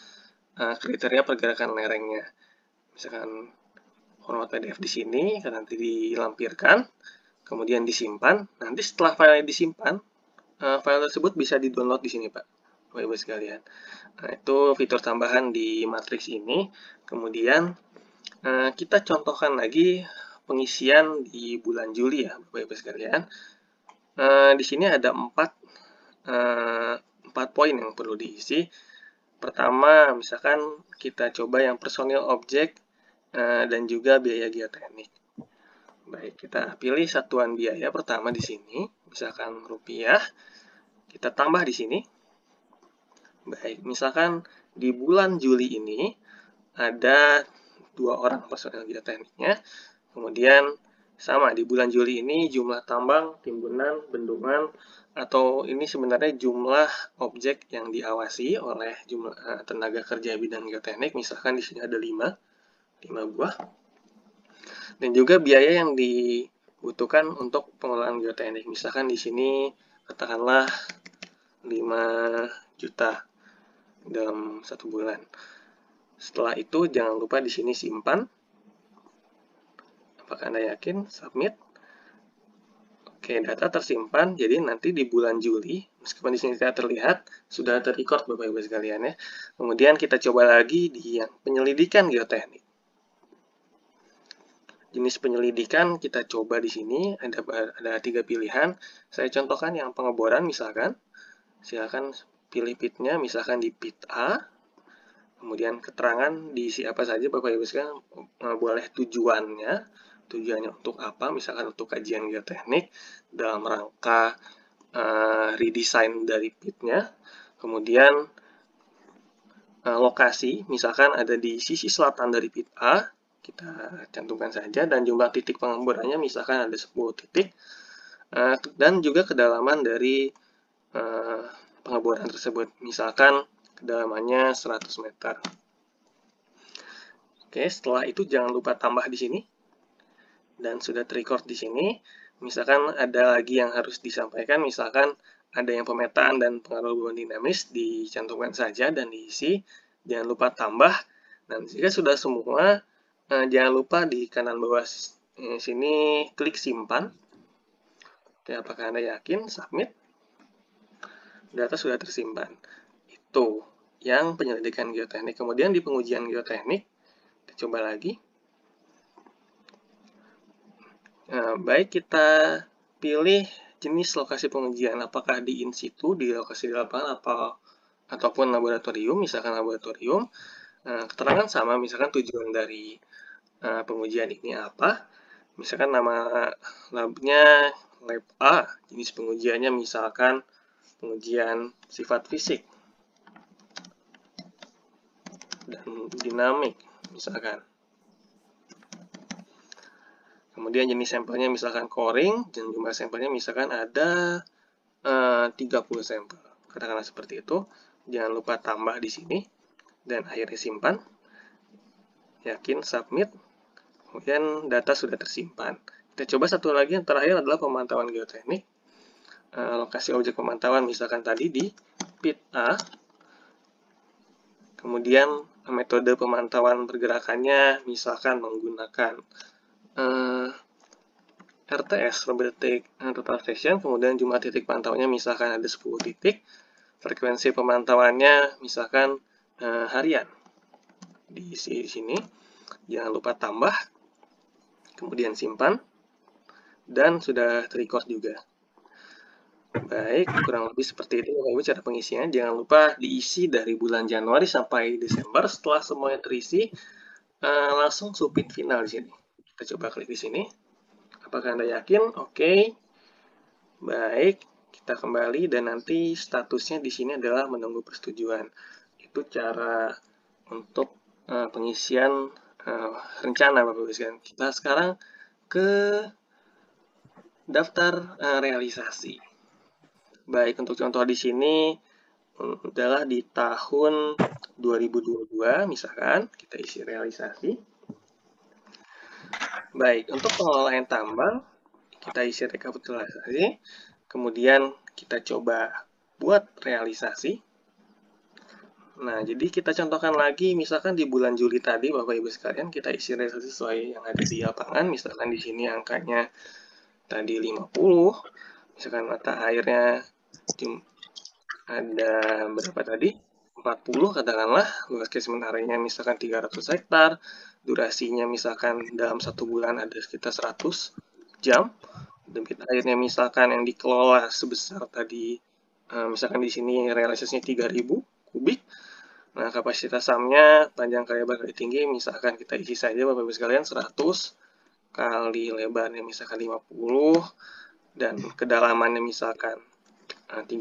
kriteria pergerakan lerengnya. Misalkan format PDF di sini, nanti dilampirkan, kemudian disimpan. Nanti setelah file disimpan, file tersebut bisa di-download di sini, Pak, Bapak Ibu sekalian. Nah, itu fitur tambahan di matriks ini. Kemudian kita contohkan lagi pengisian di bulan Juli ya, Bapak Ibu sekalian. Di sini ada 4 poin yang perlu diisi. Pertama, misalkan kita coba yang personil objek dan juga biaya geoteknik. Baik, kita pilih satuan biaya pertama di sini, misalkan rupiah. Kita tambah di sini. Baik, misalkan di bulan Juli ini ada 2 orang personil geotekniknya. Kemudian sama di bulan Juli ini jumlah tambang, timbunan, bendungan, atau ini sebenarnya jumlah objek yang diawasi oleh jumlah tenaga kerja bidang geoteknik. Misalkan di sini ada 5 buah. Dan juga biaya yang dibutuhkan untuk pengelolaan geoteknik. Misalkan di sini katakanlah 5 juta dalam 1 bulan. Setelah itu jangan lupa di sini simpan. Apakah Anda yakin? Submit. Oke, data tersimpan. Jadi nanti di bulan Juli, meskipun di sini tidak terlihat, sudah terrecord Bapak Ibu sekalian ya. Kemudian kita coba lagi di yang penyelidikan geoteknik. Jenis penyelidikan kita coba di sini ada 3 pilihan. Saya contohkan yang pengeboran misalkan. Silakan pilih pitnya misalkan di pit A. Kemudian keterangan diisi apa saja Bapak Ibu sekalian, boleh tujuannya untuk apa, misalkan untuk kajian geoteknik dalam rangka redesign dari pitnya. Kemudian lokasi, misalkan ada di sisi selatan dari pit A, kita cantumkan saja, dan jumlah titik pengeborannya misalkan ada 10 titik, dan juga kedalaman dari pengeboran tersebut, misalkan kedalamannya 100 meter. Oke, setelah itu jangan lupa tambah di sini, dan sudah terrecord di sini. Misalkan ada lagi yang harus disampaikan, misalkan ada yang pemetaan dan pengaruh beban dinamis, dicantumkan saja dan diisi. Jangan lupa tambah. Dan jika sudah semua, jangan lupa di kanan bawah sini klik simpan. Oke, apakah Anda yakin? Submit. Data sudah tersimpan. Itu yang penyelidikan geoteknik. Kemudian di pengujian geoteknik, kita coba lagi. Nah, baik, kita pilih jenis lokasi pengujian, apakah di in situ, di lokasi di lapangan, ataupun laboratorium, misalkan laboratorium. Keterangan sama, misalkan tujuan dari pengujian ini apa. Misalkan nama labnya lab A, jenis pengujiannya misalkan pengujian sifat fisik dan dinamik, misalkan. Kemudian jenis sampelnya misalkan coring, dan jumlah sampelnya misalkan ada 30 sampel. Katakanlah seperti itu. Jangan lupa tambah di sini, dan akhirnya simpan. Yakin, submit. Kemudian data sudah tersimpan. Kita coba satu lagi, yang terakhir adalah pemantauan geoteknik. Lokasi objek pemantauan misalkan tadi di pit A. Kemudian metode pemantauan pergerakannya misalkan menggunakan RTS, Robotic Total Station, kemudian jumlah titik pantauannya misalkan ada 10 titik, frekuensi pemantauannya misalkan harian. Diisi di sini, jangan lupa tambah, kemudian simpan, dan sudah terrecord juga. Baik, kurang lebih seperti itu Bapak Ibu cara pengisian. Jangan lupa diisi dari bulan Januari sampai Desember. Setelah semuanya terisi, langsung submit final di sini. Kita coba klik di sini. Apakah Anda yakin? Oke. Baik, kita kembali dan nanti statusnya di sini adalah menunggu persetujuan. Itu cara untuk pengisian rencana Bapak Ibu sekalian. Kita sekarang ke daftar realisasi. Baik, untuk contoh di sini adalah di tahun 2022, misalkan kita isi realisasi. Baik, untuk pengelolaan tambang, kita isi rekapitulasi, kemudian kita coba buat realisasi. Nah, jadi kita contohkan lagi, misalkan di bulan Juli tadi, Bapak Ibu sekalian, kita isi realisasi sesuai yang ada di lapangan. Misalkan di sini angkanya tadi 50, misalkan mata airnya ada berapa tadi? 40 katakanlah, luas catchment area-nya misalkan 300 hektar, durasinya misalkan dalam 1 bulan ada sekitar 100 jam, debit airnya misalkan yang dikelola sebesar tadi, misalkan di sini realisasinya 3000 kubik, nah kapasitas SAM-nya panjang kali lebar kali tinggi misalkan kita isi saja Bapak Ibu sekalian 100 kali lebarnya misalkan 50 dan kedalamannya misalkan 30,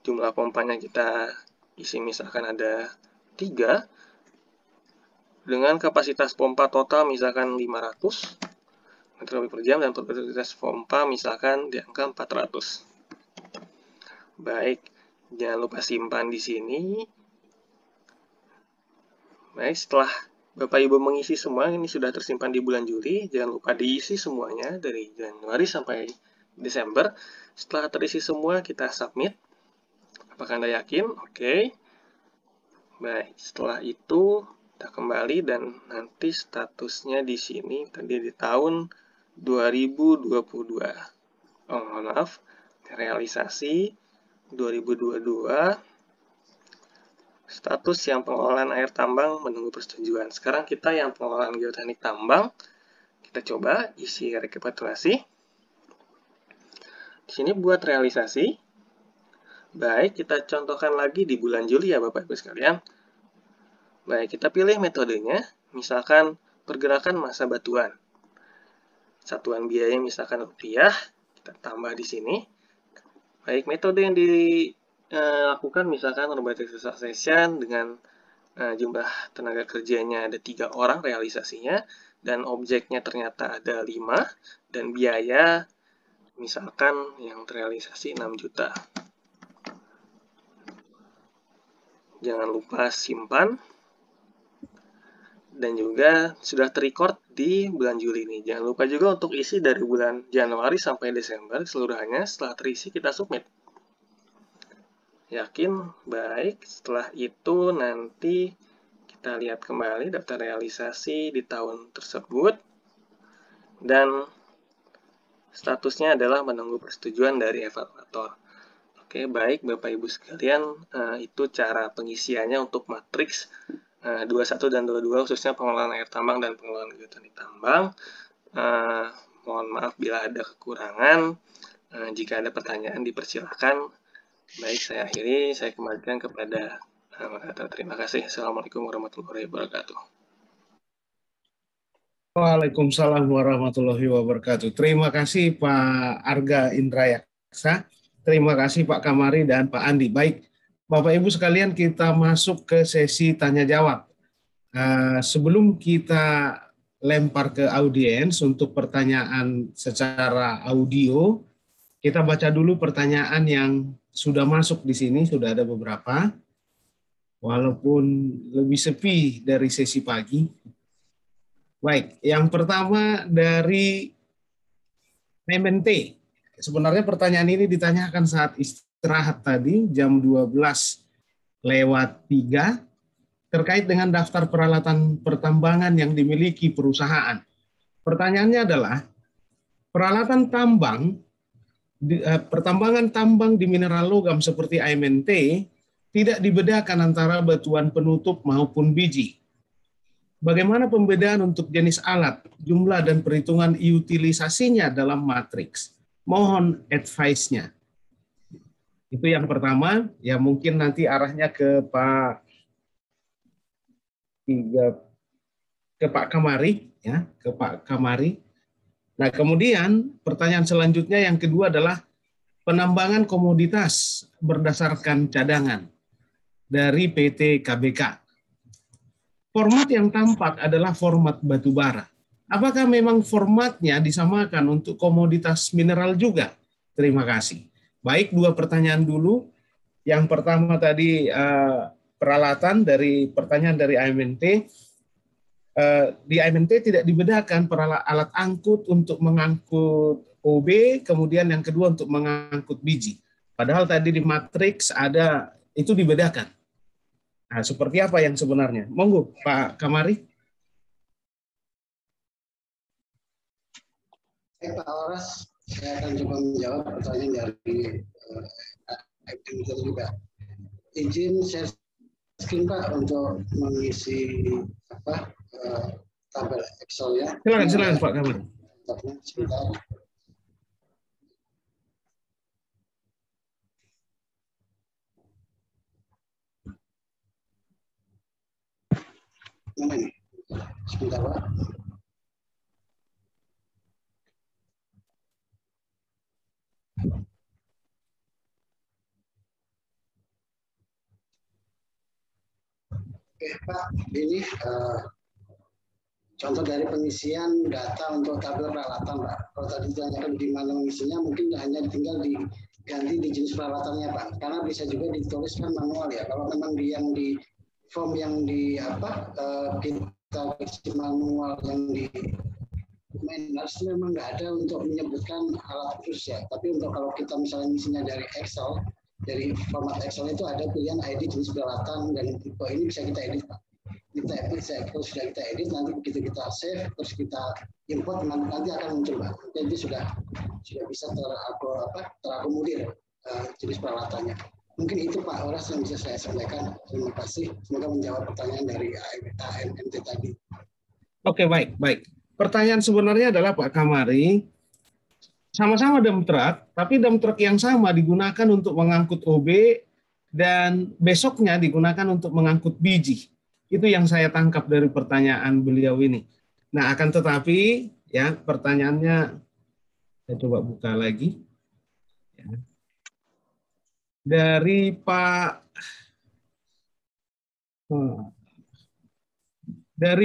jumlah pompanya kita isi misalkan ada 3, dengan kapasitas pompa total misalkan 500 meter kubik per jam dan produktivitas pompa misalkan di angka 400. Baik, jangan lupa simpan di sini. Baik, setelah Bapak Ibu mengisi semua, ini sudah tersimpan di bulan Juli, jangan lupa diisi semuanya dari Januari sampai Desember. Setelah terisi semua, kita submit. Apakah Anda yakin? Oke. Baik, setelah itu kita kembali dan nanti statusnya di sini tadi di tahun 2022. Oh, mohon maaf. Realisasi 2022. Status yang pengelolaan air tambang menunggu persetujuan. Sekarang kita yang pengelolaan geoteknik tambang. Kita coba isi rekapitulasi. Di sini buat realisasi. Baik, kita contohkan lagi di bulan Juli ya Bapak Ibu sekalian. Baik, kita pilih metodenya, misalkan pergerakan massa batuan. Satuan biaya misalkan rupiah, kita tambah di sini. Baik, metode yang dilakukan misalkan robotic succession dengan jumlah tenaga kerjanya ada 3 orang realisasinya, dan objeknya ternyata ada 5, dan biaya misalkan yang terrealisasi 6 juta. Jangan lupa simpan. Dan juga sudah terrecord di bulan Juli ini. Jangan lupa juga untuk isi dari bulan Januari sampai Desember seluruhannya. Setelah terisi kita submit. Yakin? Baik. Setelah itu nanti kita lihat kembali daftar realisasi di tahun tersebut. Dan statusnya adalah menunggu persetujuan dari evaluator. Oke, baik Bapak Ibu sekalian, itu cara pengisiannya untuk matriks 21 dan 22 khususnya pengelolaan air tambang dan pengelolaan geoteknik tambang. Mohon maaf bila ada kekurangan. Jika ada pertanyaan dipersilakan. Baik, saya akhiri. Saya kembalikan kepada moderator. Terima kasih. Assalamualaikum warahmatullahi wabarakatuh. Waalaikumsalam warahmatullahi wabarakatuh. Terima kasih Pak Arga Indrayaksa. Terima kasih Pak Kamari dan Pak Andi. Baik, Bapak Ibu sekalian, kita masuk ke sesi tanya jawab. Sebelum kita lempar ke audiens untuk pertanyaan secara audio, kita baca dulu pertanyaan yang sudah masuk di sini, sudah ada beberapa. Walaupun lebih sepi dari sesi pagi. Baik, yang pertama dari MNT. Sebenarnya pertanyaan ini ditanyakan saat istirahat tadi, jam 12:03, terkait dengan daftar peralatan pertambangan yang dimiliki perusahaan. Pertanyaannya adalah, peralatan tambang, pertambangan tambang di mineral logam seperti AMNT tidak dibedakan antara batuan penutup maupun biji. Bagaimana pembedaan untuk jenis alat, jumlah dan perhitungan utilisasinya dalam matriks? Mohon advice-nya. Itu yang pertama, ya mungkin nanti arahnya ke Pak Kamari, ya, ke Pak Kamari. Nah, kemudian pertanyaan selanjutnya yang kedua adalah penambangan komoditas berdasarkan cadangan dari PT KBK. Format yang tampak adalah format batubara. Apakah memang formatnya disamakan untuk komoditas mineral juga? Terima kasih. Baik, 2 pertanyaan dulu. Yang pertama tadi peralatan dari pertanyaan dari AMNT. di AMNT tidak dibedakan alat angkut untuk mengangkut OB, kemudian yang kedua untuk mengangkut biji. Padahal tadi di matriks ada, itu dibedakan. Nah, seperti apa yang sebenarnya? Monggo, Pak Kamari. Pak Oras, saya akan coba menjawab pertanyaan dari itu juga. Izin share screen Pak untuk mengisi tabel Excel ya. Silakan Pak Kamari. Sebentar. Mana ini? Sebentar Pak. Oke Pak, ini contoh dari pengisian data untuk tabel peralatan Pak. Kalau tadi ditanyakan di mana mengisinya, mungkin hanya tinggal diganti di jenis peralatannya Pak. Karena bisa juga dituliskan manual ya. Kalau memang yang di form yang di kita isi manual yang di Miners memang nggak ada untuk menyebutkan alat khusus ya. Tapi untuk kalau kita misalnya isinya dari Excel, dari format Excel itu ada pilihan ID jenis peralatan dan tipe ini bisa kita edit Pak. Kita edit, kalau sudah kita edit nanti begitu kita save terus kita import nanti akan muncul Pak. Jadi sudah bisa terakomodir jenis peralatannya. Mungkin itu Pak Oras yang bisa saya sampaikan. Terima kasih. Semoga menjawab pertanyaan dari AMNT tadi. Oke, baik. Pertanyaan sebenarnya adalah Pak Kamari, sama-sama dump truck, tapi dump truck yang sama digunakan untuk mengangkut OB dan besoknya digunakan untuk mengangkut biji. Itu yang saya tangkap dari pertanyaan beliau ini. Nah, akan tetapi ya pertanyaannya, saya coba buka lagi. Ya. Dari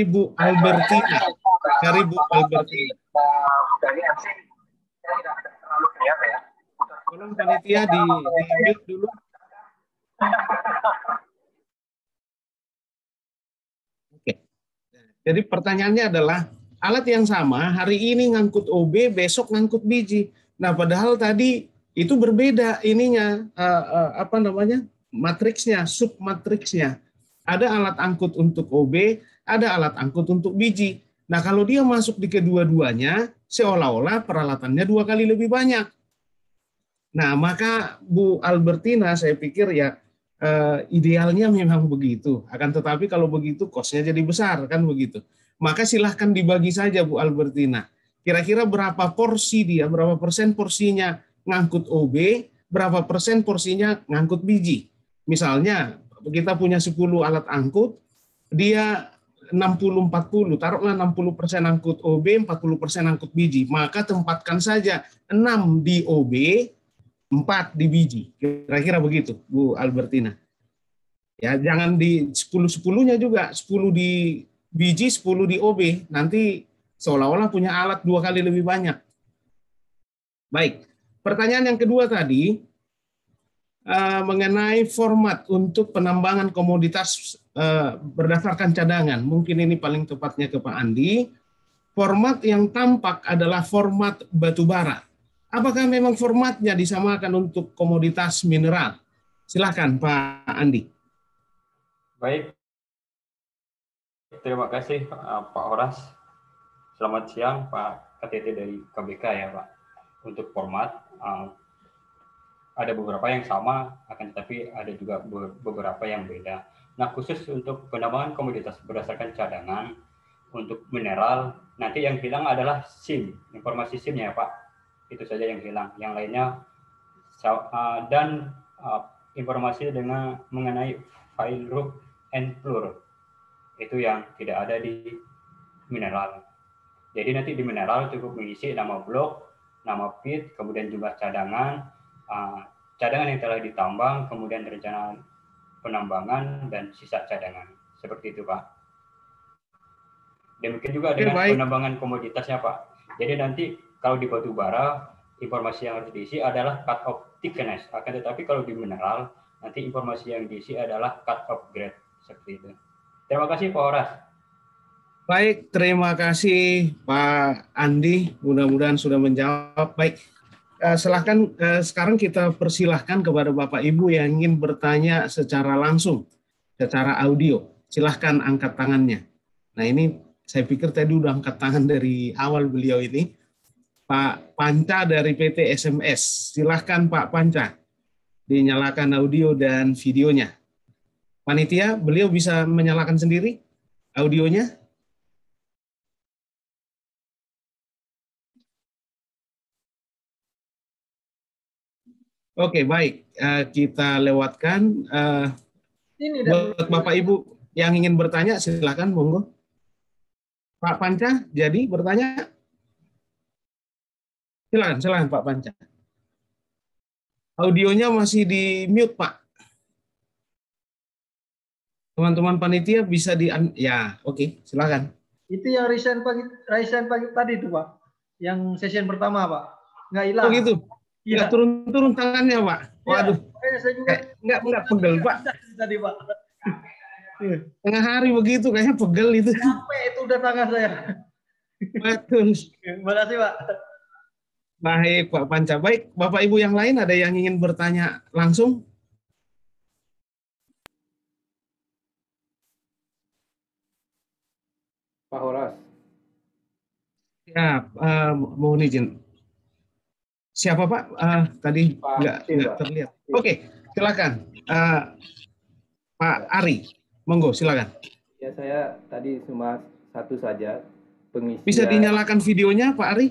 Bu Albertina. Dari Bu Albertina. Tolong panitia di mute dulu. Oke. Jadi pertanyaannya adalah alat yang sama hari ini ngangkut OB, besok ngangkut biji. Nah, padahal tadi itu berbeda ininya matriksnya, submatriksnya. Ada alat angkut untuk OB, ada alat angkut untuk biji. Nah, kalau dia masuk di kedua-duanya, seolah-olah peralatannya 2 kali lebih banyak. Nah, maka Bu Albertina saya pikir ya idealnya memang begitu. Akan tetapi kalau begitu kosnya jadi besar kan begitu. Maka silahkan dibagi saja Bu Albertina. Kira-kira berapa porsi dia, berapa persen porsinya ngangkut OB, berapa persen porsinya ngangkut biji. Misalnya kita punya 10 alat angkut, dia 60-40, taruhlah 60% angkut OB, 40% angkut biji. Maka tempatkan saja 6 di OB, 4 di biji. Kira-kira begitu, Bu Albertina. Ya, jangan di 10-10-nya juga, 10 di biji, 10 di OB. Nanti seolah-olah punya alat 2 kali lebih banyak. Baik, pertanyaan yang kedua tadi, mengenai format untuk penambangan komoditas berdasarkan cadangan. Mungkin ini paling tepatnya ke Pak Andi. Format yang tampak adalah format batu bara. Apakah memang formatnya disamakan untuk komoditas mineral? Silakan Pak Andi. Baik, terima kasih Pak Horas. Selamat siang Pak KTT dari KBK ya Pak. Untuk format, ada beberapa yang sama, akan tetapi ada juga beberapa yang beda. Nah, khusus untuk penambangan komoditas berdasarkan cadangan, untuk mineral, nanti yang hilang adalah SIM, informasi SIM-nya ya Pak. Itu saja yang hilang. Yang lainnya, dan informasi mengenai file root and plur, itu yang tidak ada di mineral. Jadi nanti di mineral cukup mengisi nama blok, nama pit, kemudian jumlah cadangan, cadangan yang telah ditambang, kemudian rencana penambangan, dan sisa cadangan. Seperti itu, Pak. Demikian juga dengan penambangan komoditasnya, Pak. Jadi nanti kalau di batu bara, informasi yang harus diisi adalah cut off thickness. Akan tetapi kalau di mineral, nanti informasi yang diisi adalah cut off grade. Seperti itu. Terima kasih, Pak Horas. Baik, terima kasih Pak Andi. Mudah-mudahan sudah menjawab. Baik, silahkan sekarang kita persilahkan kepada Bapak Ibu yang ingin bertanya secara langsung, secara audio. Silahkan angkat tangannya. Nah ini saya pikir tadi udah angkat tangan dari awal beliau ini. Pak Panca dari PT SMS. Silahkan Pak Panca, dinyalakan audio dan videonya. Panitia, beliau bisa menyalakan sendiri audionya? Oke, baik. Kita lewatkan. Buat Bapak Ibu yang ingin bertanya, silakan, monggo. Pak Panca, jadi bertanya? Silakan Pak Panca. Audionya masih di mute, Pak. Teman-teman panitia bisa ya, oke, silakan. Itu yang resign pagi tadi itu, Pak. Yang session pertama, Pak. Nggak hilang. Oh gitu. Iya. Nggak turun tangannya, Pak. Waduh. Ya, saya juga nggak pegel, Pak. Tadi, Pak. Tengah hari begitu, kayaknya pegel itu. Sampai itu udah tangan saya. Betul. Terima kasih, Pak. Baik, Pak Panca. Baik, Bapak Ibu yang lain ada yang ingin bertanya langsung? Pak Horas. Ya, mohon izin. Siapa Pak? Tadi nggak terlihat. Oke, silakan. Pak Ari, monggo silakan. Ya, saya tadi cuma satu saja pengisian. Bisa dinyalakan videonya Pak Ari?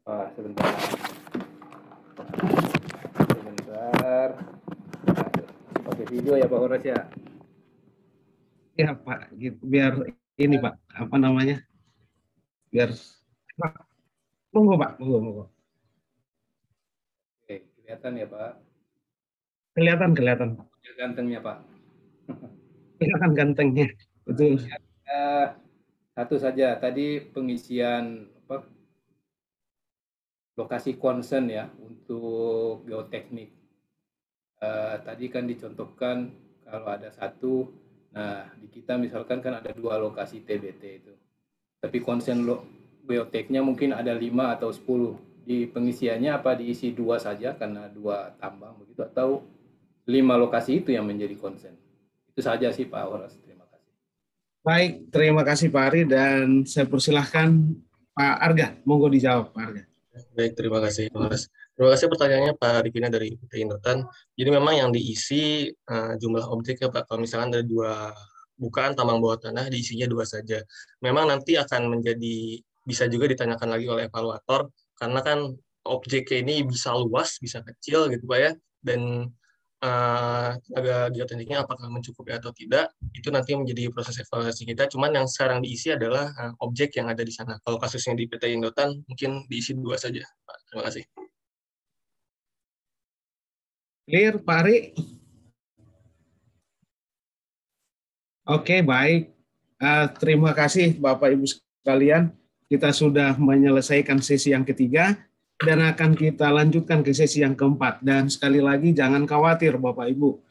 Sebentar. Pakai video ya Pak Horas ya? Ya Pak, gitu. Biar ini Pak, apa namanya? Biar monggo Pak, monggo. Oke, kelihatan ya Pak? Kelihatan Pak. Gantengnya Pak. Kelihatan gantengnya, betul. Satu saja, tadi pengisian lokasi concern ya untuk geoteknik. Tadi kan dicontohkan kalau ada satu, nah di kita misalkan kan ada 2 lokasi TBT itu. Tapi concern geoteknya mungkin ada 5 atau 10. Di pengisiannya apa diisi 2 saja karena 2 tambang begitu, atau 5 lokasi itu yang menjadi concern? Itu saja sih Pak Horas. Terima kasih. Baik, terima kasih Pak Ari, dan saya persilahkan Pak Arga. Monggo dijawab Pak Arga. Baik, terima kasih Mas. Terima kasih pertanyaannya Pak Rikina dari PT Indotan. Jadi memang yang diisi jumlah objeknya Pak. Kalau misalkan ada 2 bukaan tambang bawah tanah, diisinya 2 saja. Memang nanti akan bisa juga ditanyakan lagi oleh evaluator, karena kan objeknya ini bisa luas, bisa kecil gitu Pak ya. Dan tenaga geotekniknya apakah mencukupi atau tidak, itu nanti menjadi proses evaluasi kita. Cuman yang sekarang diisi adalah objek yang ada di sana. Kalau kasusnya di PT Indotan mungkin diisi 2 saja Pak. Terima kasih. Clear Pak Ari? Oke, baik. Terima kasih Bapak Ibu sekalian. Kita sudah menyelesaikan sesi yang ketiga dan akan kita lanjutkan ke sesi yang keempat. Dan sekali lagi jangan khawatir Bapak Ibu.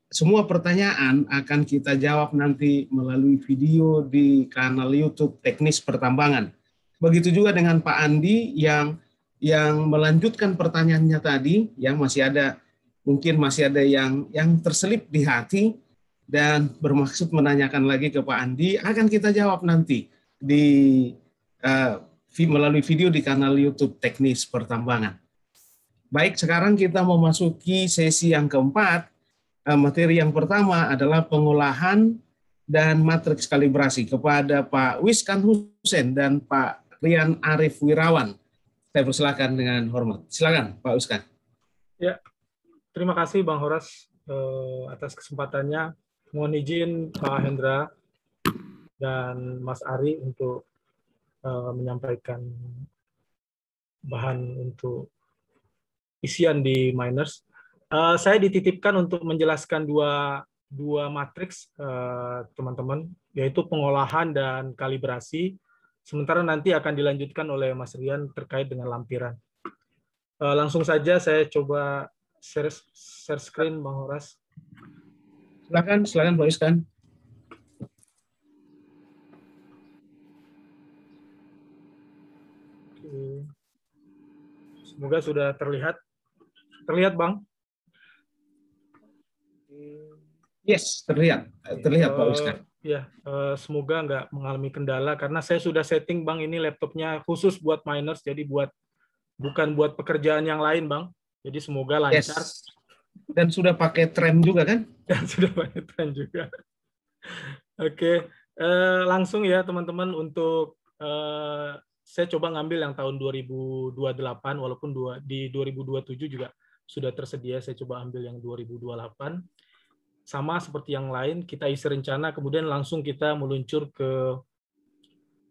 Semua pertanyaan akan kita jawab nanti melalui video di kanal YouTube Teknis Pertambangan. Begitu juga dengan Pak Andi yang melanjutkan pertanyaannya tadi, yang mungkin masih ada yang terselip di hati dan bermaksud menanyakan lagi ke Pak Andi, akan kita jawab nanti melalui video di kanal YouTube Teknis Pertambangan. Baik, sekarang kita memasuki sesi yang keempat. Materi yang pertama adalah pengolahan dan matriks kalibrasi kepada Pak Wiskan Hussein dan Pak Rian Arif Wirawan. Saya persilakan dengan hormat. Silakan Pak Wiskan. Ya, terima kasih Bang Horas atas kesempatannya. Mohon izin Pak Hendra dan Mas Ari untuk menyampaikan bahan untuk isian di miners. Saya dititipkan untuk menjelaskan dua matriks teman-teman, yaitu pengolahan dan kalibrasi. Sementara nanti akan dilanjutkan oleh Mas Rian terkait dengan lampiran. Langsung saja saya coba share screen Bang Horas. Silakan Pak Wiskan. Oke. Semoga sudah terlihat. Terlihat, Bang? Yes, terlihat. Terlihat, Pak Wiskan. Ya, semoga nggak mengalami kendala karena saya sudah setting, Bang, ini laptopnya khusus buat miners, jadi bukan buat pekerjaan yang lain, Bang. Jadi semoga lancar. Yes. Dan sudah pakai tren juga kan? Dan sudah pakai tren juga. Oke, langsung ya teman-teman untuk saya coba ngambil yang tahun 2028, walaupun di 2027 juga sudah tersedia, saya coba ambil yang 2028. Sama seperti yang lain, kita isi rencana, kemudian langsung kita meluncur ke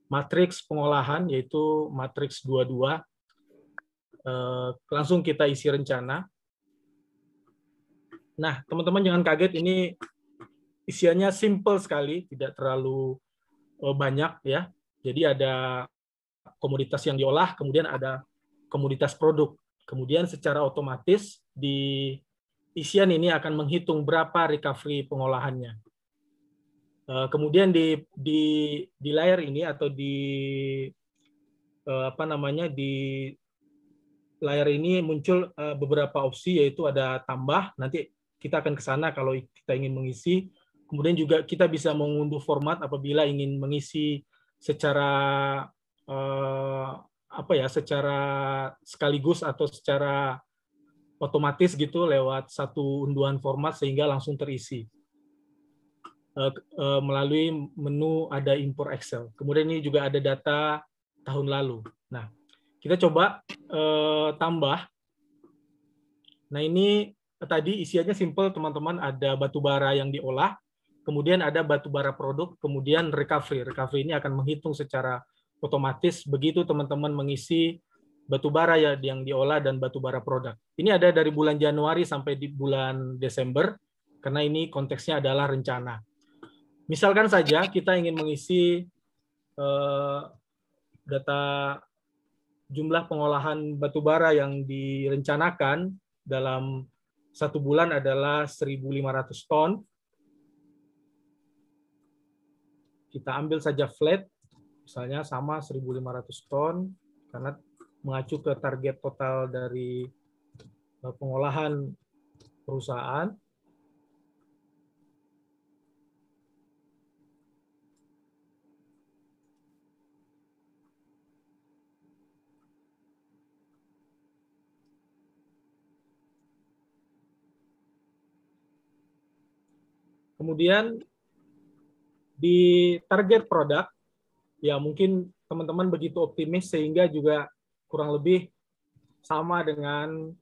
matriks pengolahan, yaitu matriks 22. Langsung kita isi rencana. Nah, teman-teman jangan kaget, ini isiannya simple sekali, tidak terlalu banyak ya. Jadi ada komoditas yang diolah, kemudian ada komoditas produk. Kemudian secara otomatis di isian ini akan menghitung berapa recovery pengolahannya. Kemudian di layar ini atau di di layar ini muncul beberapa opsi, yaitu ada tambah, nanti kita akan ke sana kalau kita ingin mengisi. Kemudian juga kita bisa mengunduh format apabila ingin mengisi secara secara sekaligus atau secara otomatis gitu lewat satu unduhan format sehingga langsung terisi melalui menu ada import Excel. Kemudian ini juga ada data tahun lalu. Nah, kita coba tambah. Nah, ini tadi isiannya simple, teman-teman. Ada batu bara yang diolah, kemudian ada batu bara produk, kemudian recovery. Recovery ini akan menghitung secara otomatis begitu teman-teman mengisi batu bara ya yang diolah dan batu bara produk. Ini ada dari bulan Januari sampai di bulan Desember, karena ini konteksnya adalah rencana. Misalkan saja kita ingin mengisi data jumlah pengolahan batu bara yang direncanakan dalam 1 bulan adalah 1.500 ton. Kita ambil saja flat, misalnya sama 1.500 ton, karena mengacu ke target total dari pengolahan perusahaan. Kemudian di target produk, ya mungkin teman-teman begitu optimis sehingga juga kurang lebih sama dengan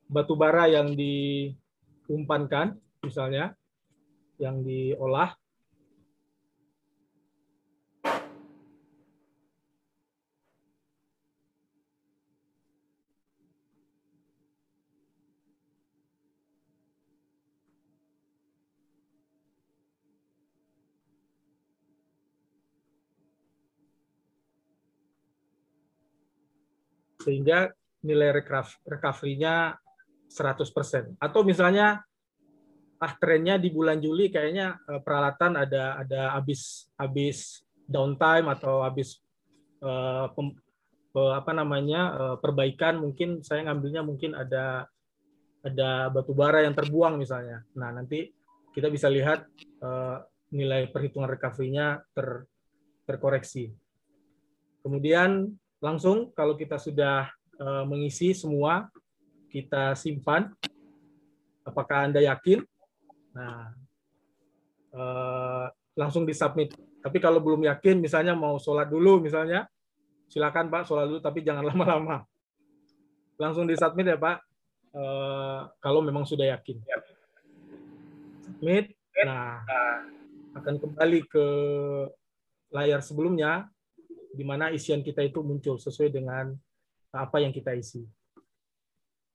batu bara yang diumpankan, misalnya yang diolah. Sehingga nilai recovery-nya 100%. Atau misalnya trennya di bulan Juli kayaknya peralatan ada habis downtime atau habis perbaikan, mungkin saya ngambilnya mungkin ada batu bara yang terbuang misalnya. Nah, nanti kita bisa lihat nilai perhitungan recovery-nya terkoreksi. Kemudian langsung kalau kita sudah mengisi semua, kita simpan. Apakah Anda yakin? Nah, langsung disubmit. Tapi kalau belum yakin, misalnya mau sholat dulu, misalnya, silakan Pak sholat dulu, tapi jangan lama-lama. Langsung disubmit ya Pak, kalau memang sudah yakin. Submit. Nah, akan kembali ke layar sebelumnya, di mana isian kita itu muncul sesuai dengan apa yang kita isi.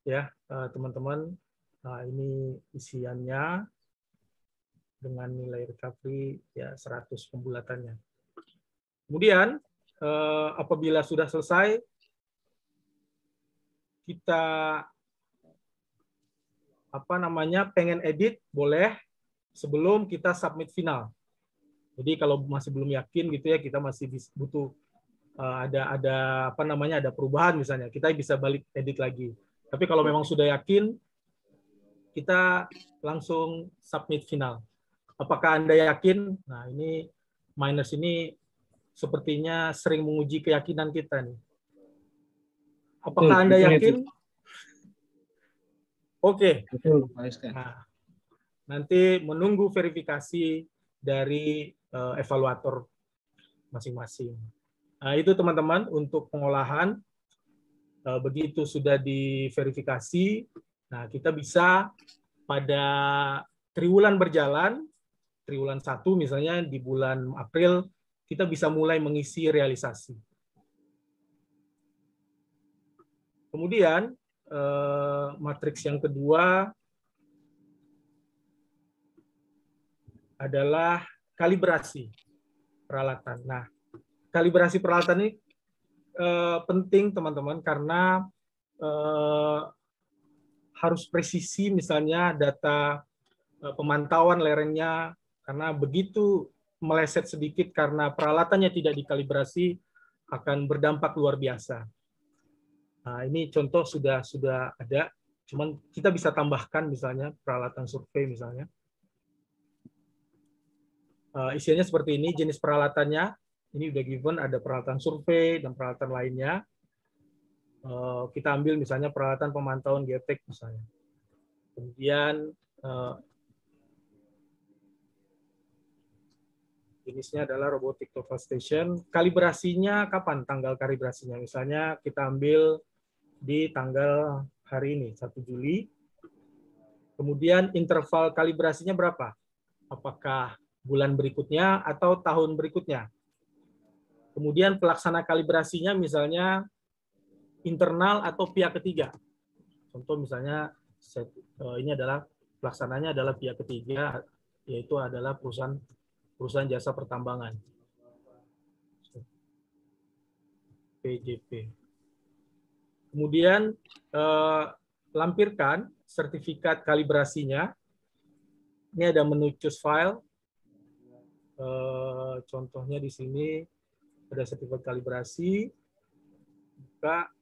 Ya, teman-teman, ini isiannya dengan nilai recovery ya 100 pembulatannya. Kemudian apabila sudah selesai, kita pengen edit boleh, sebelum kita submit final. Jadi kalau masih belum yakin gitu ya, kita masih butuh ada apa namanya, ada perubahan misalnya, kita bisa balik edit lagi. Tapi kalau memang sudah yakin, kita langsung submit final. Apakah Anda yakin? Nah, ini miners ini sepertinya sering menguji keyakinan kita nih. Apakah Anda yakin? Oke. Nah, nanti menunggu verifikasi dari evaluator masing-masing. Nah, itu teman-teman untuk pengolahan. Begitu sudah diverifikasi, nah kita bisa pada triwulan berjalan, triwulan 1 misalnya di bulan April, kita bisa mulai mengisi realisasi. Kemudian matriks yang kedua adalah kalibrasi peralatan. Nah, kalibrasi peralatan ini penting teman-teman karena harus presisi misalnya data pemantauan lerengnya, karena begitu meleset sedikit karena peralatannya tidak dikalibrasi akan berdampak luar biasa. Nah, ini contoh sudah ada, cuman kita bisa tambahkan misalnya peralatan survei misalnya. Isinya seperti ini, jenis peralatannya, ini udah given, ada peralatan survei dan peralatan lainnya. Kita ambil misalnya peralatan pemantauan geotek misalnya. Kemudian jenisnya adalah robotic total station. Kalibrasinya kapan? Tanggal kalibrasinya. Misalnya kita ambil di tanggal hari ini, 1 Juli. Kemudian interval kalibrasinya berapa? Apakah bulan berikutnya atau tahun berikutnya? Kemudian pelaksana kalibrasinya misalnya internal atau pihak ketiga. Contoh misalnya ini adalah pelaksananya adalah pihak ketiga, yaitu adalah perusahaan jasa pertambangan, PJP. Kemudian lampirkan sertifikat kalibrasinya. Ini ada menu choose file. Contohnya di sini ada sertifikat kalibrasi. Buka.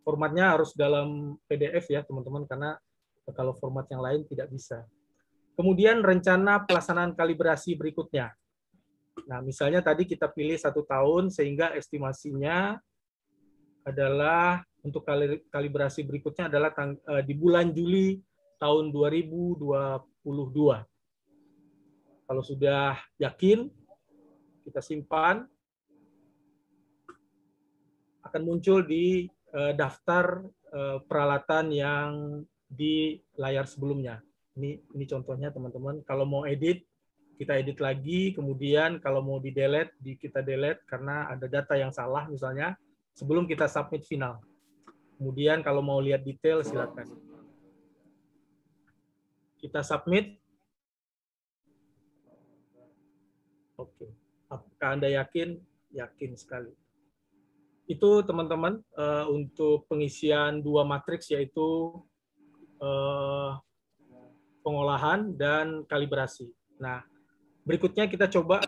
Formatnya harus dalam PDF ya teman-teman, karena kalau format yang lain tidak bisa. Kemudian rencana pelaksanaan kalibrasi berikutnya. Nah, misalnya tadi kita pilih 1 tahun sehingga estimasinya adalah untuk kalibrasi berikutnya adalah di bulan Juli tahun 2022. Kalau sudah yakin, kita simpan, akan muncul di daftar peralatan yang di layar sebelumnya. Ini contohnya teman-teman. Kalau mau edit, kita edit lagi. Kemudian kalau mau di delete, kita delete karena ada data yang salah misalnya sebelum kita submit final. Kemudian kalau mau lihat detail silakan. Kita submit. Oke. Apakah Anda yakin? Yakin sekali. Itu teman-teman untuk pengisian 2 matriks, yaitu pengolahan dan kalibrasi. Nah, berikutnya kita coba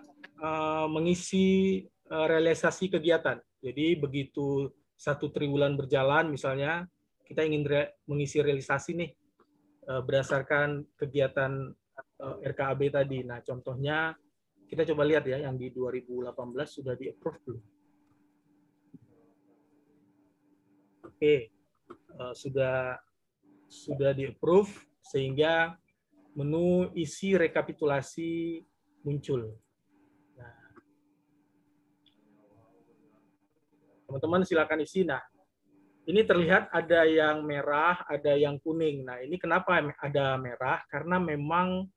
mengisi realisasi kegiatan. Jadi begitu 1 triwulan berjalan misalnya, kita ingin mengisi realisasi nih berdasarkan kegiatan RKAB tadi. Nah, contohnya kita coba lihat ya, yang di 2018 sudah di-approve belum? Oke, sudah di-approve sehingga menu isi rekapitulasi muncul. Nah, teman-teman silakan isi. Nah, ini terlihat ada yang merah, ada yang kuning. Nah, ini kenapa ada merah? Karena memang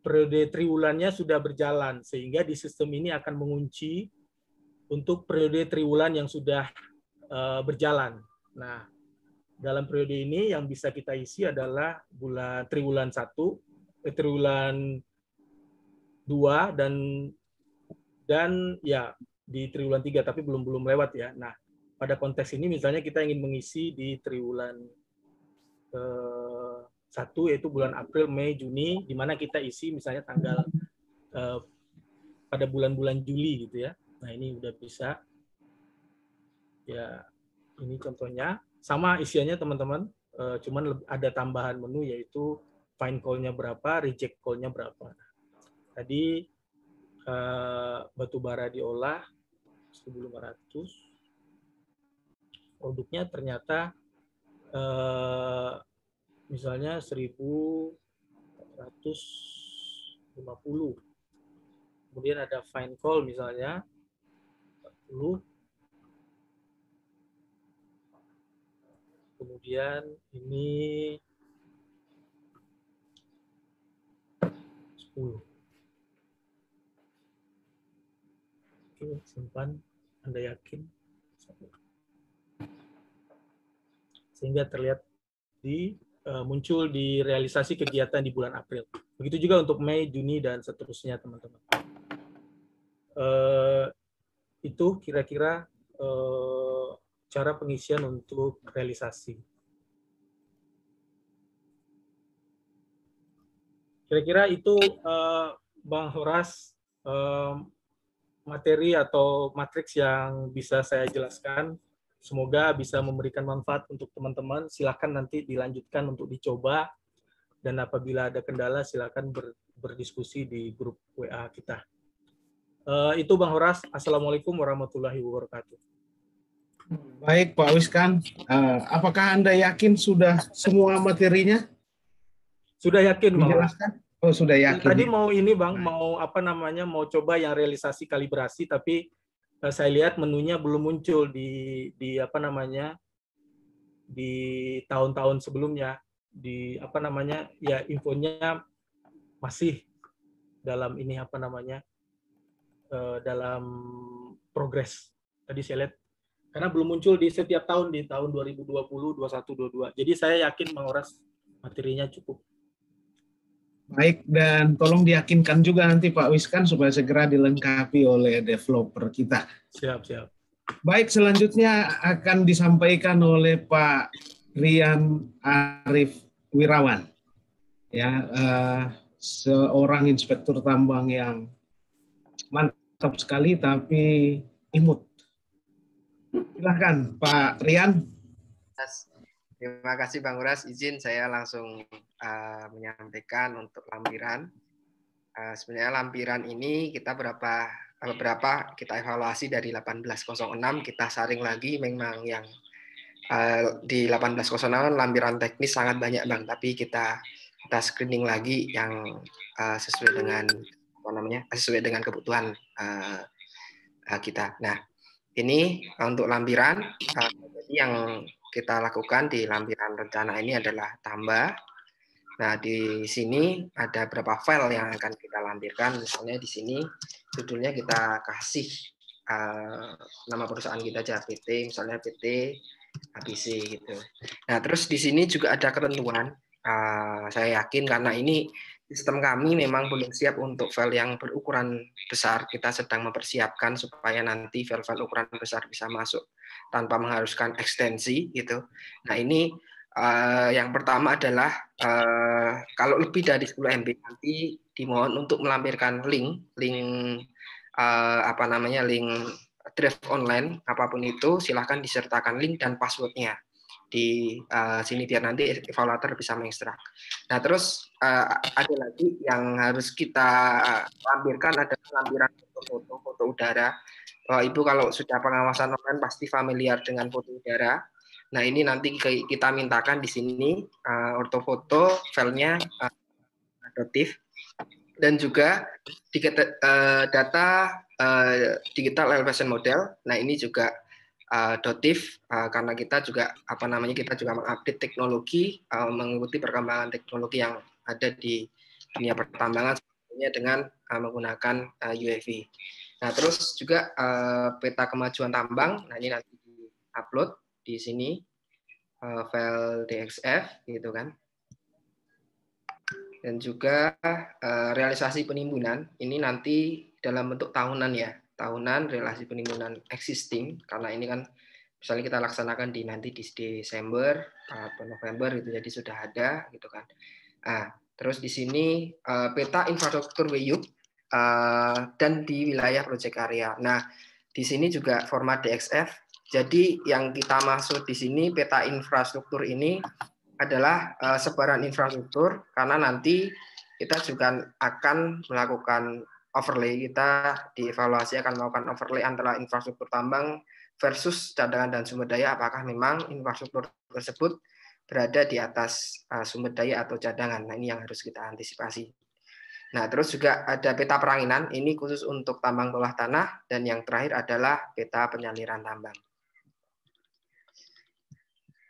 periode triwulannya sudah berjalan, sehingga di sistem ini akan mengunci untuk periode triwulan yang sudah berjalan. Nah, dalam periode ini yang bisa kita isi adalah triwulan 1, triwulan 2 dan ya di triwulan 3, tapi belum lewat ya. Nah, pada konteks ini misalnya kita ingin mengisi di triwulan satu, yaitu bulan April, Mei, Juni, di mana kita isi misalnya tanggal pada bulan-bulan Juli gitu ya. Nah ini udah bisa. Ya, ini contohnya. Sama isiannya teman-teman, cuman ada tambahan menu yaitu find call-nya berapa, reject call-nya berapa. Tadi batu bara diolah 1.500, produknya ternyata misalnya 1.450. Kemudian ada find call misalnya 40. Kemudian ini 10. Oke, simpan. Anda yakin? Sehingga terlihat muncul di realisasi kegiatan di bulan April. Begitu juga untuk Mei, Juni, dan seterusnya, teman-teman. Itu kira-kira cara pengisian untuk realisasi. Kira-kira itu Bang Horas materi atau matriks yang bisa saya jelaskan. Semoga bisa memberikan manfaat untuk teman-teman. Silakan nanti dilanjutkan untuk dicoba. Dan apabila ada kendala, silakan berdiskusi di grup WA kita. Itu Bang Horas. Assalamualaikum warahmatullahi wabarakatuh. Baik Pak Wiskan, apakah Anda yakin sudah semua materinya? Sudah yakin, Bang. Dijelaskan? Oh, sudah yakin. Tadi mau ini, Bang, mau apa namanya, mau coba yang realisasi kalibrasi, tapi saya lihat menunya belum muncul di apa namanya, di tahun-tahun sebelumnya. Di apa namanya, ya infonya masih dalam ini apa namanya, dalam progres. Tadi saya lihat karena belum muncul di setiap tahun, di tahun 2020, 21, 22. Jadi saya yakin Bang Horas materinya cukup. Baik, dan tolong diyakinkan juga nanti Pak Wiskan supaya segera dilengkapi oleh developer kita. Siap, siap. Baik, selanjutnya akan disampaikan oleh Pak Rian Arif Wirawan. Ya, seorang inspektur tambang yang mantap sekali tapi imut. Silakan Pak Rian. Terima kasih Bang Horas. Izin saya langsung menyampaikan untuk lampiran. Sebenarnya lampiran ini kita beberapa kita evaluasi dari 1806, kita saring lagi. Memang yang di 1806 lampiran teknis sangat banyak Bang, tapi kita screening lagi yang sesuai dengan apa namanya, sesuai dengan kebutuhan kita. Nah, ini untuk lampiran, jadi yang kita lakukan di lampiran rencana ini adalah tambah. Nah, di sini ada beberapa file yang akan kita lampirkan. Misalnya di sini judulnya kita kasih nama perusahaan kita aja, PT, misalnya PT ABC gitu. Nah, terus di sini juga ada ketentuan. Saya yakin karena ini sistem kami memang belum siap untuk file yang berukuran besar. Kita sedang mempersiapkan supaya nanti file-file ukuran besar bisa masuk tanpa mengharuskan ekstensi gitu. Nah ini yang pertama adalah kalau lebih dari 10 MB nanti dimohon untuk melampirkan link apa namanya, link drive online apapun itu, silahkan disertakan link dan passwordnya di sini biar nanti evaluator bisa mengekstrak. Nah terus ada lagi yang harus kita lampirkan adalah lampiran foto udara. Ibu kalau sudah pengawasan online pasti familiar dengan foto udara. Nah ini nanti kita mintakan di sini ortofoto filenya adaptif dan juga data digital elevation model. Nah ini juga dotif karena kita juga apa namanya, kita juga mengupdate teknologi mengikuti perkembangan teknologi yang ada di dunia pertambangan sebenarnya dengan menggunakan UAV. Nah terus juga peta kemajuan tambang. Nah ini nanti di-upload di sini file DXF gitu kan. Dan juga realisasi penimbunan ini nanti dalam bentuk tahunan ya. Tahunan realisasi penimbunan existing, karena ini kan misalnya kita laksanakan nanti di Desember atau November gitu, jadi sudah ada gitu kan. Nah, terus di sini peta infrastruktur WYUB dan di wilayah project area. Nah, di sini juga format DXF. Jadi yang kita maksud di sini peta infrastruktur ini adalah sebaran infrastruktur, karena nanti kita juga akan melakukan overlay, kita dievaluasi akan melakukan overlay antara infrastruktur tambang versus cadangan dan sumber daya, apakah memang infrastruktur tersebut berada di atas sumber daya atau cadangan. Nah, ini yang harus kita antisipasi. Nah, terus juga ada peta peranginan, ini khusus untuk tambang bawah tanah, dan yang terakhir adalah peta penyaliran tambang.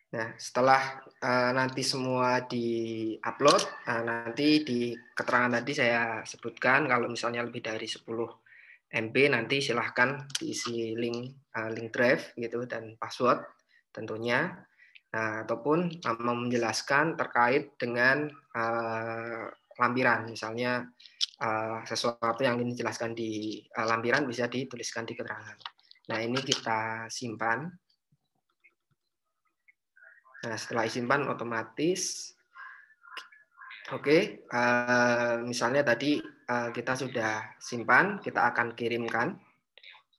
Nah, setelah nanti semua di-upload, nanti di keterangan tadi saya sebutkan, kalau misalnya lebih dari 10 MB nanti silahkan diisi link drive gitu dan password tentunya, ataupun mau menjelaskan terkait dengan lampiran, misalnya sesuatu yang ingin dijelaskan di lampiran bisa dituliskan di keterangan. Nah, ini kita simpan. Nah, setelah disimpan otomatis, oke, misalnya tadi kita sudah simpan, kita akan kirimkan,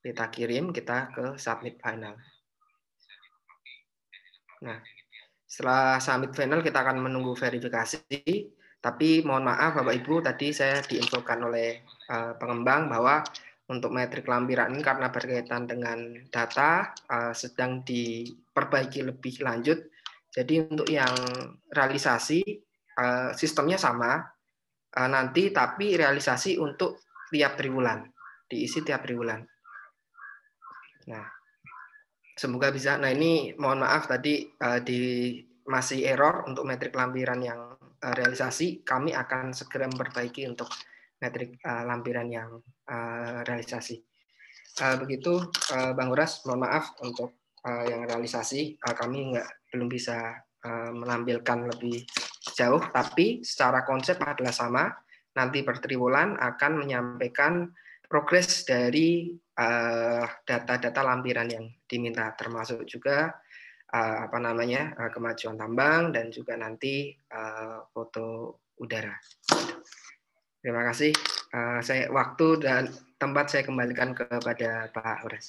kita kirim, kita ke submit final. Nah, setelah submit final kita akan menunggu verifikasi, tapi mohon maaf Bapak Ibu, tadi saya diinfokan oleh pengembang bahwa untuk metrik lampiran ini karena berkaitan dengan data sedang diperbaiki lebih lanjut. Jadi untuk yang realisasi sistemnya sama nanti, tapi realisasi untuk tiap triwulan, diisi tiap triwulan. Nah, semoga bisa. Nah, ini mohon maaf tadi masih error untuk metrik lampiran yang realisasi. Kami akan segera memperbaiki untuk metrik lampiran yang realisasi. Begitu Bang Horas, mohon maaf untuk yang realisasi kami belum bisa menampilkan lebih jauh, tapi secara konsep adalah sama. Nanti per triwulan akan menyampaikan progres dari data-data lampiran yang diminta, termasuk juga kemajuan tambang dan juga nanti foto udara. Terima kasih. Saya waktu dan tempat saya kembalikan kepada Pak Horas.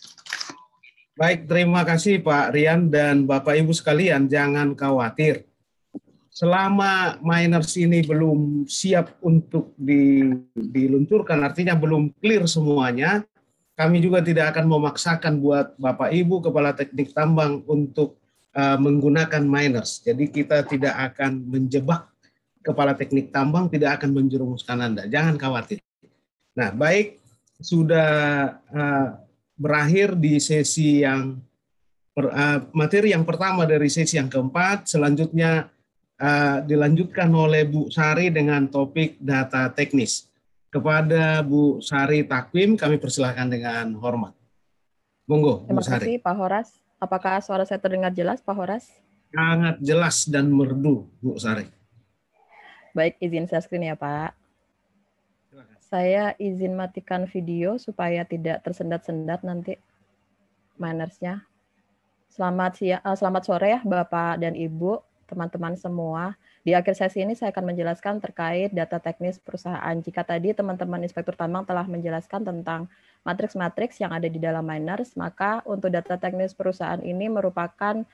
Baik, terima kasih Pak Rian dan Bapak Ibu sekalian, jangan khawatir. Selama miners ini belum siap untuk diluncurkan, artinya belum clear semuanya, kami juga tidak akan memaksakan buat Bapak Ibu Kepala Teknik Tambang untuk menggunakan miners. Jadi kita tidak akan menjebak Kepala Teknik Tambang, tidak akan menjerumuskan Anda. Jangan khawatir. Nah, baik, sudah berakhir di sesi yang materi yang pertama dari sesi yang keempat. Selanjutnya dilanjutkan oleh Bu Sari dengan topik data teknis. Kepada Bu Sari Takwim kami persilahkan dengan hormat. Monggo, Bu Sari. Terima kasih Pak Horas. Apakah suara saya terdengar jelas Pak Horas? Sangat jelas dan merdu Bu Sari. Baik, izin share screen ya Pak. Saya izin matikan video supaya tidak tersendat-sendat nanti minersnya. Selamat sore ya Bapak dan Ibu, teman-teman semua. Di akhir sesi ini saya akan menjelaskan terkait data teknis perusahaan. Jika tadi teman-teman Inspektur Tambang telah menjelaskan tentang matriks-matriks yang ada di dalam miners, maka untuk data teknis perusahaan ini merupakan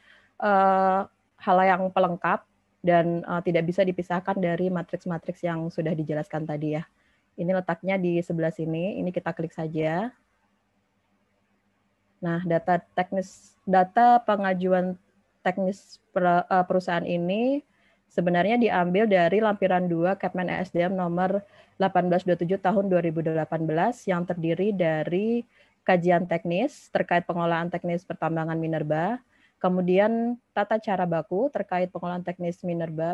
hal yang pelengkap dan tidak bisa dipisahkan dari matriks-matriks yang sudah dijelaskan tadi ya. Ini letaknya di sebelah sini, ini kita klik saja. Nah, data pengajuan teknis perusahaan ini sebenarnya diambil dari lampiran 2 Kepmen ESDM nomor 1827 tahun 2018 yang terdiri dari kajian teknis terkait pengolahan teknis pertambangan minerba, kemudian tata cara baku terkait pengolahan teknis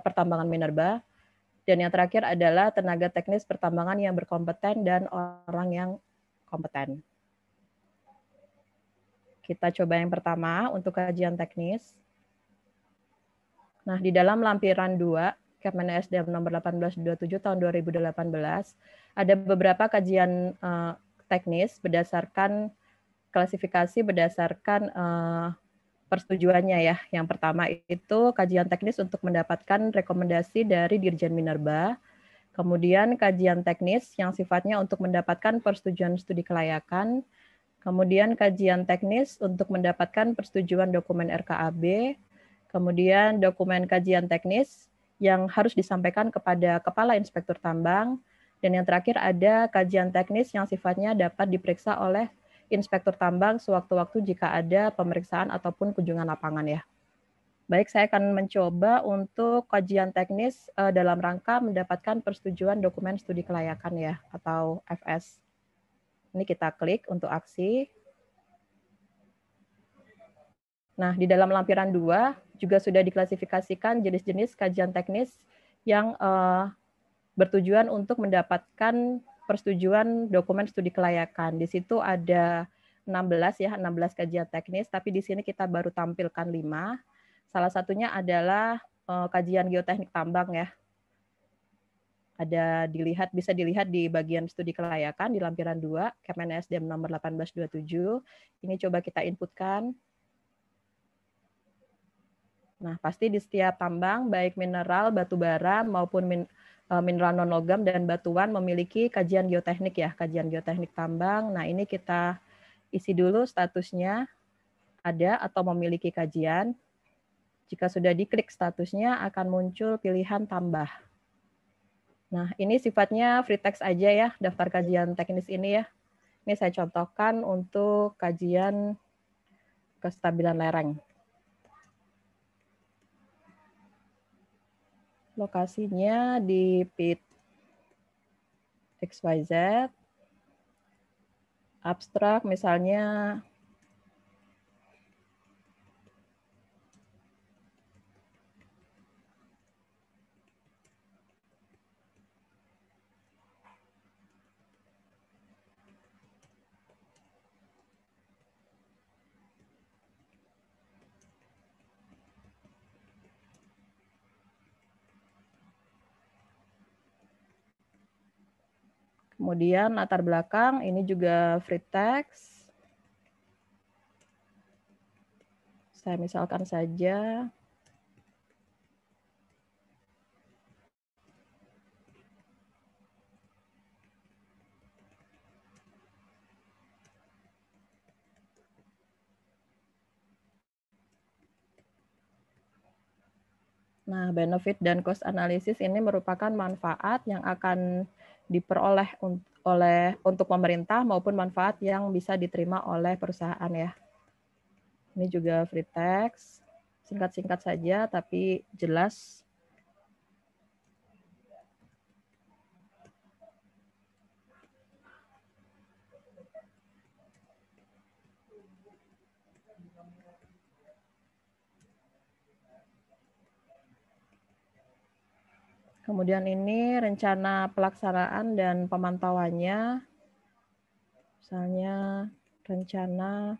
pertambangan minerba, dan yang terakhir adalah tenaga teknis pertambangan yang berkompeten dan orang yang kompeten. Kita coba yang pertama untuk kajian teknis. Nah, di dalam lampiran 2, Kepmen ESDM nomor 1827 tahun 2018, ada beberapa kajian teknis berdasarkan klasifikasi berdasarkan persetujuannya ya. Yang pertama itu kajian teknis untuk mendapatkan rekomendasi dari Dirjen Minerba. Kemudian kajian teknis yang sifatnya untuk mendapatkan persetujuan studi kelayakan. Kemudian kajian teknis untuk mendapatkan persetujuan dokumen RKAB. Kemudian dokumen kajian teknis yang harus disampaikan kepada Kepala Inspektur Tambang. Dan yang terakhir ada kajian teknis yang sifatnya dapat diperiksa oleh Inspektur Tambang sewaktu-waktu jika ada pemeriksaan ataupun kunjungan lapangan ya. Baik, saya akan mencoba untuk kajian teknis dalam rangka mendapatkan persetujuan dokumen studi kelayakan ya, atau FS. Ini kita klik untuk aksi. Nah, di dalam lampiran 2 juga sudah diklasifikasikan jenis-jenis kajian teknis yang bertujuan untuk mendapatkan persetujuan dokumen studi kelayakan. Di situ ada 16 ya, 16 kajian teknis, tapi di sini kita baru tampilkan 5. Salah satunya adalah kajian geoteknik tambang ya. Bisa dilihat di bagian studi kelayakan di lampiran 2, Kemenesdm nomor 1827. Ini coba kita inputkan. Nah, pasti di setiap tambang, baik mineral, batu bara, maupun mineral non-logam dan batuan memiliki kajian geoteknik ya, kajian geoteknik tambang. Nah, ini kita isi dulu statusnya ada atau memiliki kajian. Jika sudah diklik statusnya akan muncul pilihan tambah. Nah, ini sifatnya free text aja ya, daftar kajian teknis ini ya. Ini saya contohkan untuk kajian kestabilan lereng. Lokasinya di pit XYZ. Abstrak misalnya kemudian latar belakang, ini juga free text. Saya misalkan saja. Nah, benefit dan cost analysis ini merupakan manfaat yang akan diperoleh untuk pemerintah maupun manfaat yang bisa diterima oleh perusahaan ya. Ini juga free text, singkat-singkat saja tapi jelas. Kemudian ini rencana pelaksanaan dan pemantauannya. Misalnya rencana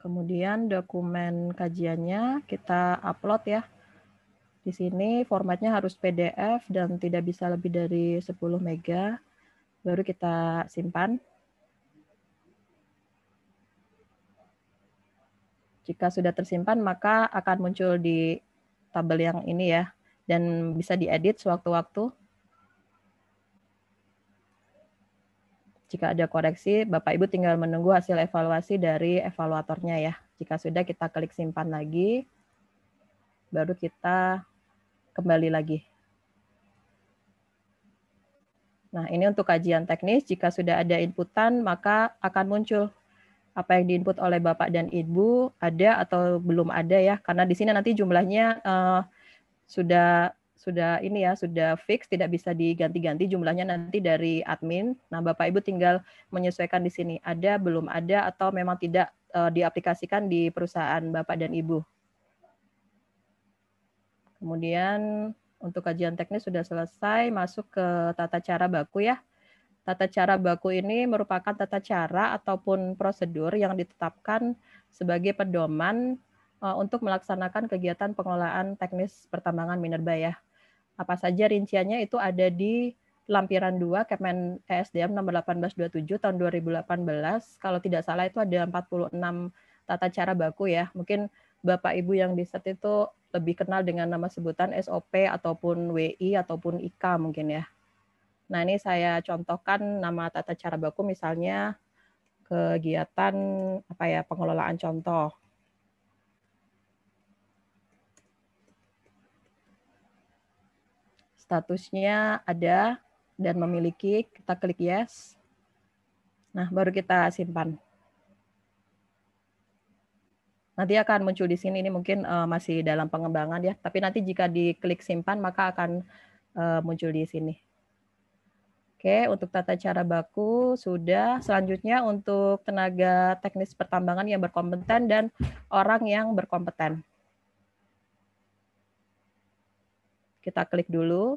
kemudian dokumen kajiannya kita upload ya. Di sini formatnya harus PDF dan tidak bisa lebih dari 10 mega. Baru kita simpan. Jika sudah tersimpan maka akan muncul di tabel yang ini ya. Dan bisa diedit sewaktu-waktu. Jika ada koreksi, Bapak Ibu tinggal menunggu hasil evaluasi dari evaluatornya ya. Jika sudah kita klik simpan lagi, baru kita kembali lagi. Nah, ini untuk kajian teknis, jika sudah ada inputan, maka akan muncul apa yang diinput oleh Bapak dan Ibu, ada atau belum ada ya, karena di sini nanti jumlahnya sudah ini ya, sudah fix, tidak bisa diganti-ganti jumlahnya nanti dari admin. Nah, Bapak Ibu tinggal menyesuaikan di sini, ada, belum ada, atau memang tidak diaplikasikan di perusahaan Bapak dan Ibu. Kemudian untuk kajian teknis sudah selesai, masuk ke tata cara baku ya. Tata cara baku ini merupakan tata cara ataupun prosedur yang ditetapkan sebagai pedoman untuk melaksanakan kegiatan pengelolaan teknis pertambangan minerba ya. Apa saja rinciannya itu ada di lampiran 2 Kemen ESDM nomor 1827 tahun 2018. Kalau tidak salah itu ada 46 tata cara baku ya. Mungkin Bapak Ibu yang di set itu lebih kenal dengan nama sebutan SOP ataupun WI ataupun IK mungkin ya. Nah, ini saya contohkan nama tata cara baku misalnya kegiatan apa ya, pengelolaan contoh. Statusnya ada dan memiliki, kita klik yes. Nah, baru kita simpan. Nanti akan muncul di sini, ini mungkin masih dalam pengembangan ya, tapi nanti jika diklik simpan maka akan muncul di sini. Oke, untuk tata cara baku sudah. Selanjutnya untuk tenaga teknis pertambangan yang berkompeten dan orang yang berkompeten. Kita klik dulu.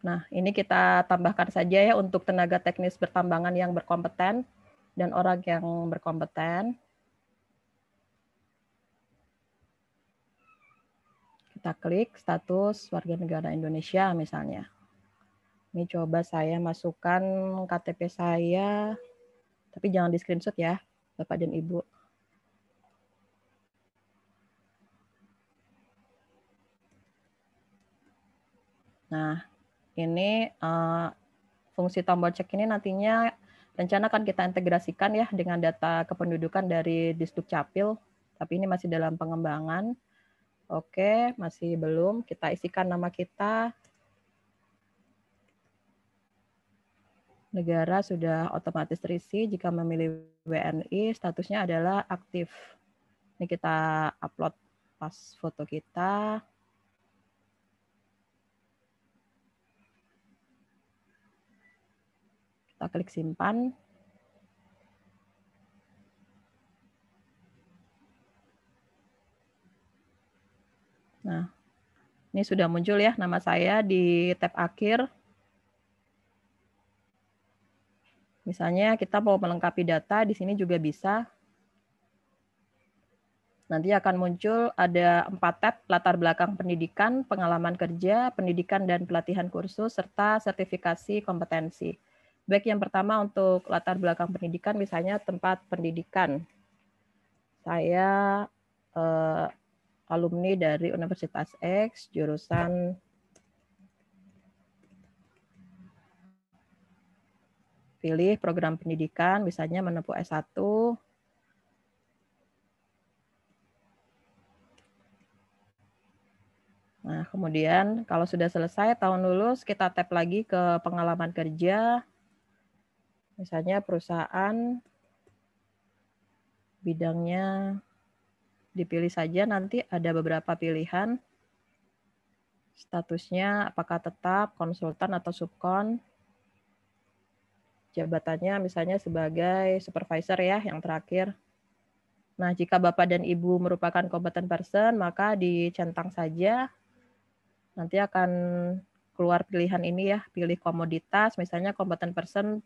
Nah, ini kita tambahkan saja ya untuk tenaga teknis pertambangan yang berkompeten dan orang yang berkompeten. Kita klik status warga negara Indonesia misalnya. Ini coba saya masukkan KTP saya, tapi jangan di screenshot ya, Bapak dan Ibu. Nah, ini fungsi tombol cek ini nantinya rencana akan kita integrasikan ya dengan data kependudukan dari Disdukcapil, tapi ini masih dalam pengembangan. Oke, masih belum. Kita isikan nama kita. Negara sudah otomatis terisi. Jika memilih WNI, statusnya adalah aktif. Ini kita upload pas foto kita. Kita klik simpan. Nah, ini sudah muncul ya nama saya di tab akhir. Misalnya kita mau melengkapi data, di sini juga bisa. Nanti akan muncul ada 4 tab, latar belakang pendidikan, pengalaman kerja, pendidikan dan pelatihan kursus, serta sertifikasi kompetensi. Baik, yang pertama untuk latar belakang pendidikan, misalnya tempat pendidikan. Saya alumni dari Universitas X, jurusan pilih program pendidikan, misalnya menempuh S1. Nah, kemudian kalau sudah selesai tahun lulus, kita tap lagi ke pengalaman kerja. Misalnya perusahaan, bidangnya dipilih saja, nanti ada beberapa pilihan. Statusnya apakah tetap, konsultan atau subkon. Jabatannya misalnya sebagai supervisor ya, yang terakhir. Nah, jika Bapak dan Ibu merupakan competent person, maka dicentang saja. Nanti akan keluar pilihan ini ya, pilih komoditas, misalnya competent person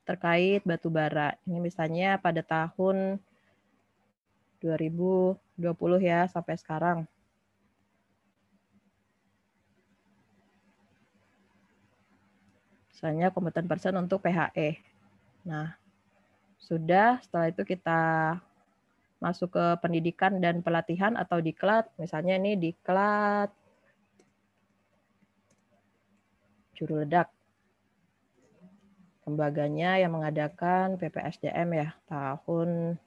terkait batu bara. Ini misalnya pada tahun 2020 ya, sampai sekarang. Misalnya competent person untuk PHE. Nah, sudah, setelah itu kita masuk ke pendidikan dan pelatihan atau diklat. Misalnya ini diklat juru ledak. Lembaganya yang mengadakan PPSDM ya, tahun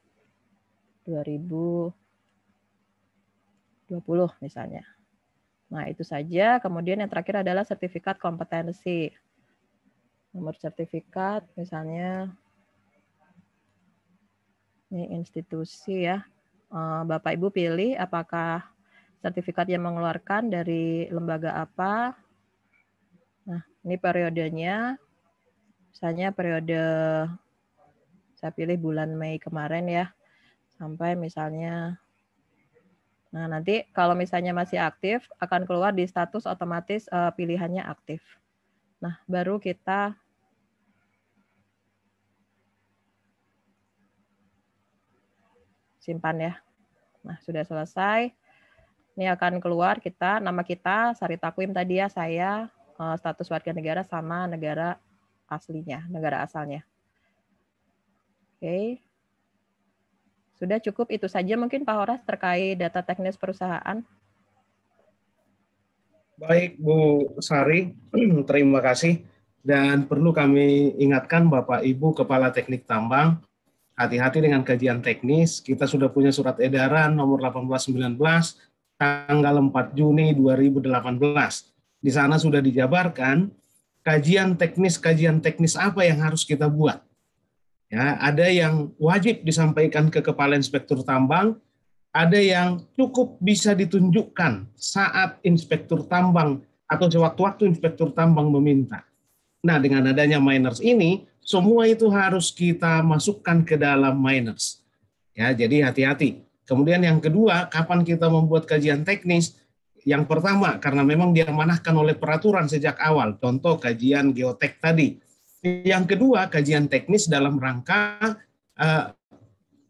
2020 misalnya. Nah, itu saja. Kemudian yang terakhir adalah sertifikat kompetensi. Nomor sertifikat misalnya ini institusi ya. Bapak Ibu pilih apakah sertifikat yang mengeluarkan dari lembaga apa. Nah, ini periodenya. Misalnya periode saya pilih bulan Mei kemarin ya. Sampai misalnya, nah nanti kalau misalnya masih aktif akan keluar di status otomatis pilihannya aktif. Nah, baru kita simpan ya. Nah, sudah selesai. Ini akan keluar nama kita, Sari Takwim tadi ya, saya, status warga negara sama negara aslinya, negara asalnya. Oke. Sudah cukup itu saja mungkin Pak Horas terkait data teknis perusahaan. Baik Bu Sari, terima kasih. Dan perlu kami ingatkan Bapak Ibu Kepala Teknik Tambang, hati-hati dengan kajian teknis. Kita sudah punya surat edaran nomor 1819 tanggal 4 Juni 2018. Di sana sudah dijabarkan kajian teknis apa yang harus kita buat. Ya, ada yang wajib disampaikan ke Kepala Inspektur Tambang, ada yang cukup bisa ditunjukkan saat Inspektur Tambang atau sewaktu-waktu Inspektur Tambang meminta. Nah, dengan adanya miners ini, semua itu harus kita masukkan ke dalam miners. Ya, jadi hati-hati. Kemudian yang kedua, kapan kita membuat kajian teknis? Yang pertama, karena memang diamanahkan oleh peraturan sejak awal, contoh kajian geotek tadi. Yang kedua, kajian teknis dalam rangka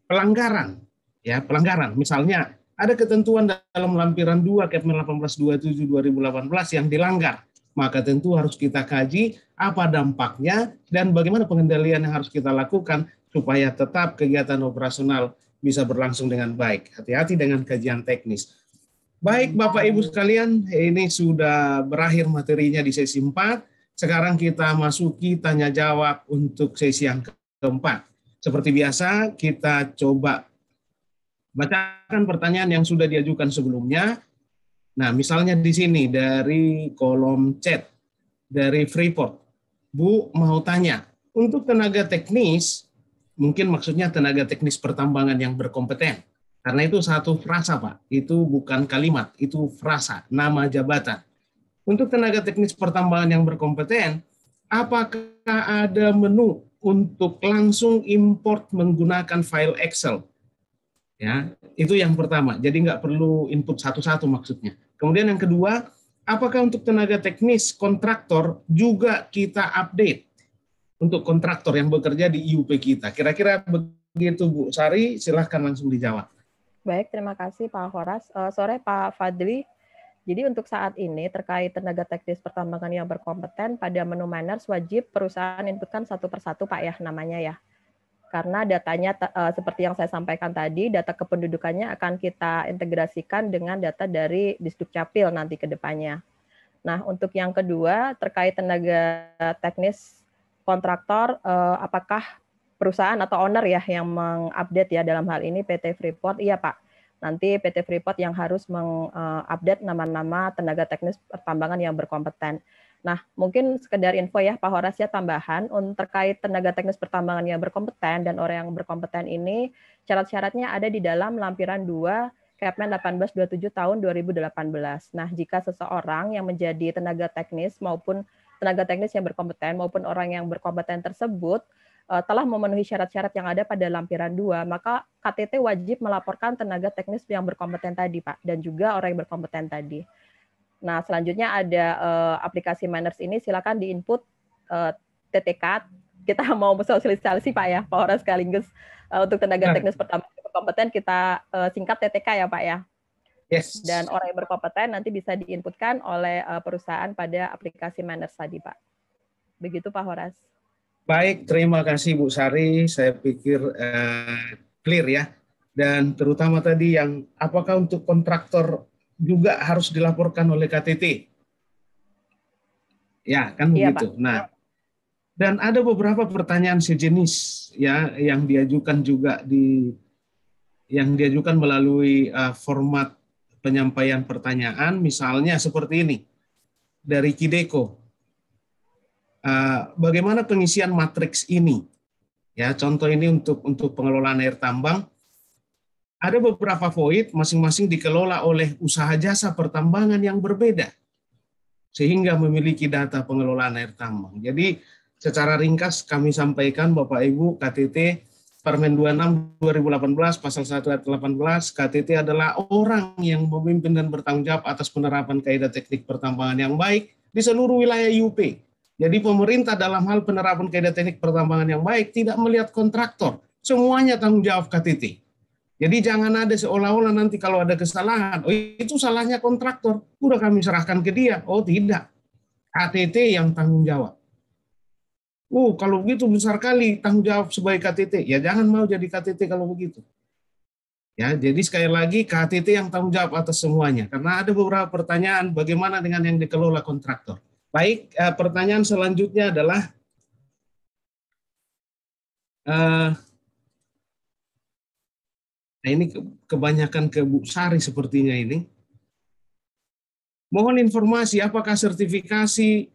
pelanggaran. Ya, pelanggaran. Misalnya, ada ketentuan dalam lampiran 2 Kepmen 1827/2018 yang dilanggar. Maka tentu harus kita kaji apa dampaknya dan bagaimana pengendalian yang harus kita lakukan supaya tetap kegiatan operasional bisa berlangsung dengan baik. Hati-hati dengan kajian teknis. Baik Bapak Ibu sekalian, ini sudah berakhir materinya di sesi 4. Sekarang kita masuki tanya jawab untuk sesi yang keempat. Seperti biasa, kita coba bacakan pertanyaan yang sudah diajukan sebelumnya. Nah, misalnya di sini dari kolom chat dari Freeport, Bu mau tanya, untuk tenaga teknis, mungkin maksudnya tenaga teknis pertambangan yang berkompeten, karena itu satu frasa Pak, itu bukan kalimat, itu frasa, nama jabatan. Untuk tenaga teknis pertambangan yang berkompeten, apakah ada menu untuk langsung import menggunakan file Excel? Ya, itu yang pertama. Jadi nggak perlu input satu-satu maksudnya. Kemudian yang kedua, apakah untuk tenaga teknis kontraktor juga kita update untuk kontraktor yang bekerja di IUP kita? Kira-kira begitu Bu Sari, silahkan langsung dijawab. Baik, terima kasih Pak Horas. Sore Pak Fadli. Jadi untuk saat ini terkait tenaga teknis pertambangan yang berkompeten pada menu miners wajib perusahaan inputkan satu persatu Pak ya namanya ya. Karena datanya seperti yang saya sampaikan tadi, data kependudukannya akan kita integrasikan dengan data dari Disdukcapil nanti ke depannya. Nah, untuk yang kedua, terkait tenaga teknis kontraktor, apakah perusahaan atau owner ya yang mengupdate ya dalam hal ini PT Freeport? Iya Pak, nanti PT Freeport yang harus mengupdate nama-nama tenaga teknis pertambangan yang berkompeten. Nah, mungkin sekedar info ya Pak Horas ya tambahan terkait tenaga teknis pertambangan yang berkompeten dan orang yang berkompeten ini syarat-syaratnya ada di dalam lampiran 2 Kepmen 1827 tahun 2018. Nah, jika seseorang yang menjadi tenaga teknis maupun tenaga teknis yang berkompeten maupun orang yang berkompeten tersebut telah memenuhi syarat-syarat yang ada pada lampiran 2, maka KTT wajib melaporkan tenaga teknis yang berkompeten tadi Pak dan juga orang yang berkompeten tadi. Nah, selanjutnya ada aplikasi miners ini, silakan di-input TTK. Kita mau sosialisasi Pak ya, Pak Horas sekaligus untuk tenaga teknis pertama berkompeten kita singkat TTK ya Pak ya. Yes. Dan orang yang berkompeten nanti bisa di-inputkan oleh perusahaan pada aplikasi miners tadi Pak. Begitu Pak Horas. Baik, terima kasih Bu Sari. Saya pikir clear ya. Dan terutama tadi yang apakah untuk kontraktor juga harus dilaporkan oleh KTT. Ya, kan iya, begitu. Pak. Nah, dan ada beberapa pertanyaan sejenis ya yang diajukan juga diajukan melalui format penyampaian pertanyaan, misalnya seperti ini dari Kideko. Bagaimana pengisian matriks ini? Ya, contoh ini untuk pengelolaan air tambang. Ada beberapa void masing-masing dikelola oleh usaha jasa pertambangan yang berbeda, sehingga memiliki data pengelolaan air tambang. Jadi secara ringkas kami sampaikan Bapak Ibu, KTT Permen 26 2018 pasal 1 ayat 18, KTT adalah orang yang memimpin dan bertanggung jawab atas penerapan kaidah teknik pertambangan yang baik di seluruh wilayah IUP, Jadi pemerintah dalam hal penerapan kaidah teknik pertambangan yang baik tidak melihat kontraktor, semuanya tanggung jawab KTT. Jadi jangan ada seolah-olah nanti kalau ada kesalahan, oh itu salahnya kontraktor, udah kami serahkan ke dia. Oh tidak, KTT yang tanggung jawab. Kalau begitu besar kali tanggung jawab sebagai KTT, ya jangan mau jadi KTT kalau begitu. Ya, jadi sekali lagi KTT yang tanggung jawab atas semuanya, karena ada beberapa pertanyaan bagaimana dengan yang dikelola kontraktor. Baik, pertanyaan selanjutnya adalah ini kebanyakan ke Bu Sari sepertinya ini. Mohon informasi apakah sertifikasi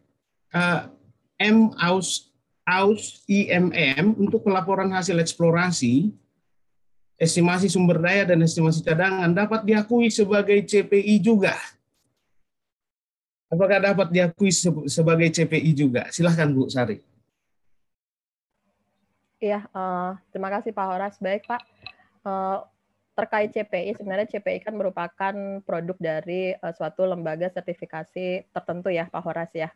IMM untuk pelaporan hasil eksplorasi, estimasi sumber daya dan estimasi cadangan dapat diakui sebagai CPI juga? Apakah dapat diakui sebagai CPI juga? Silahkan Bu Sari. Iya, terima kasih Pak Horas. Baik Pak, terkait CPI, sebenarnya CPI kan merupakan produk dari suatu lembaga sertifikasi tertentu ya Pak Horas ya.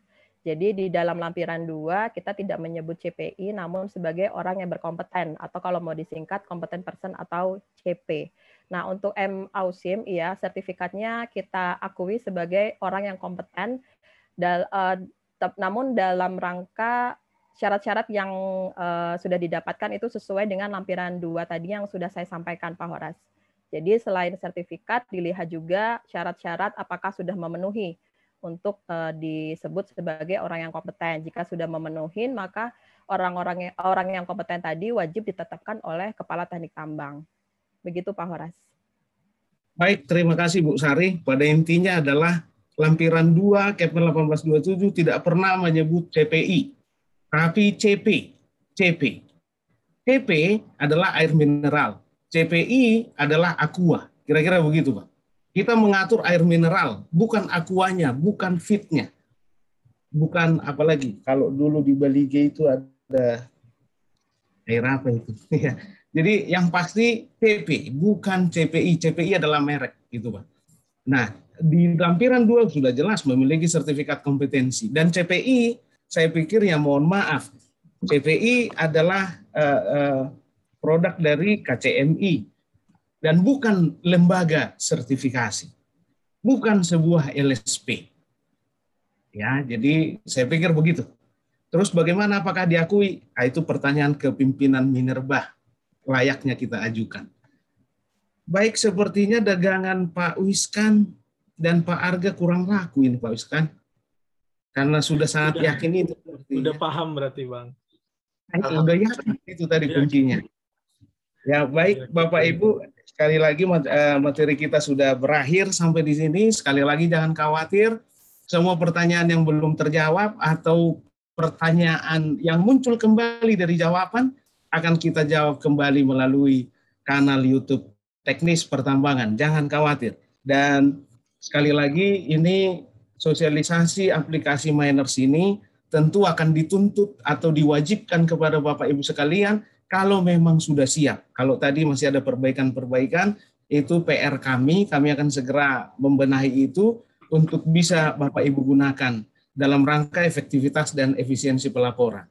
Jadi di dalam lampiran 2 kita tidak menyebut CPI namun sebagai orang yang berkompeten atau kalau mau disingkat competent person atau CP. Nah untuk MAUSIM ya sertifikatnya kita akui sebagai orang yang kompeten namun dalam rangka syarat-syarat yang sudah didapatkan itu sesuai dengan lampiran 2 tadi yang sudah saya sampaikan Pak Horas. Jadi selain sertifikat dilihat juga syarat-syarat apakah sudah memenuhi untuk disebut sebagai orang yang kompeten. Jika sudah memenuhi maka orang yang kompeten tadi wajib ditetapkan oleh Kepala Teknik Tambang. Begitu Pak Horas. Baik, terima kasih Bu Sari. Pada intinya adalah lampiran 2 Kepmen 1827 tidak pernah menyebut CPI. Tapi CP adalah air mineral, CPI adalah aqua, kira-kira begitu Pak. Kita mengatur air mineral, bukan aquanya, bukan feednya, bukan apalagi. Kalau dulu di Bali G itu ada air apa itu? Jadi yang pasti CP, bukan CPI. CPI adalah merek, gitu Pak. Nah, di lampiran 2 sudah jelas memiliki sertifikat kompetensi dan CPI. Saya pikir ya mohon maaf, CPI adalah produk dari KCMI dan bukan lembaga sertifikasi, bukan sebuah LSP. Ya, jadi saya pikir begitu. Terus bagaimana apakah diakui? Itu pertanyaan ke pimpinan Minerba, layaknya kita ajukan. Baik, sepertinya dagangan Pak Wiskan dan Pak Arga kurang laku ini Pak Wiskan. Karena sudah sangat yakin itu. Sudah paham berarti Bang. Sudah yakin itu tadi kuncinya. Ya baik Bapak Ibu, sekali lagi materi kita sudah berakhir sampai di sini. Sekali lagi jangan khawatir, semua pertanyaan yang belum terjawab atau pertanyaan yang muncul kembali dari jawaban akan kita jawab kembali melalui kanal YouTube Teknis Pertambangan. Jangan khawatir. Dan sekali lagi ini sosialisasi aplikasi Miners ini tentu akan dituntut atau diwajibkan kepada Bapak Ibu sekalian kalau memang sudah siap. Kalau tadi masih ada perbaikan-perbaikan, itu PR kami akan segera membenahi itu untuk bisa Bapak Ibu gunakan dalam rangka efektivitas dan efisiensi pelaporan.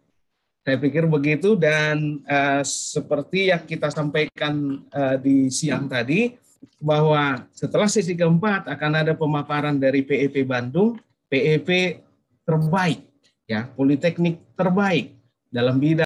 Saya pikir begitu dan seperti yang kita sampaikan di siang tadi, bahwa setelah sesi keempat akan ada pemaparan dari PEP Bandung, PEP terbaik, ya, Politeknik terbaik dalam bidang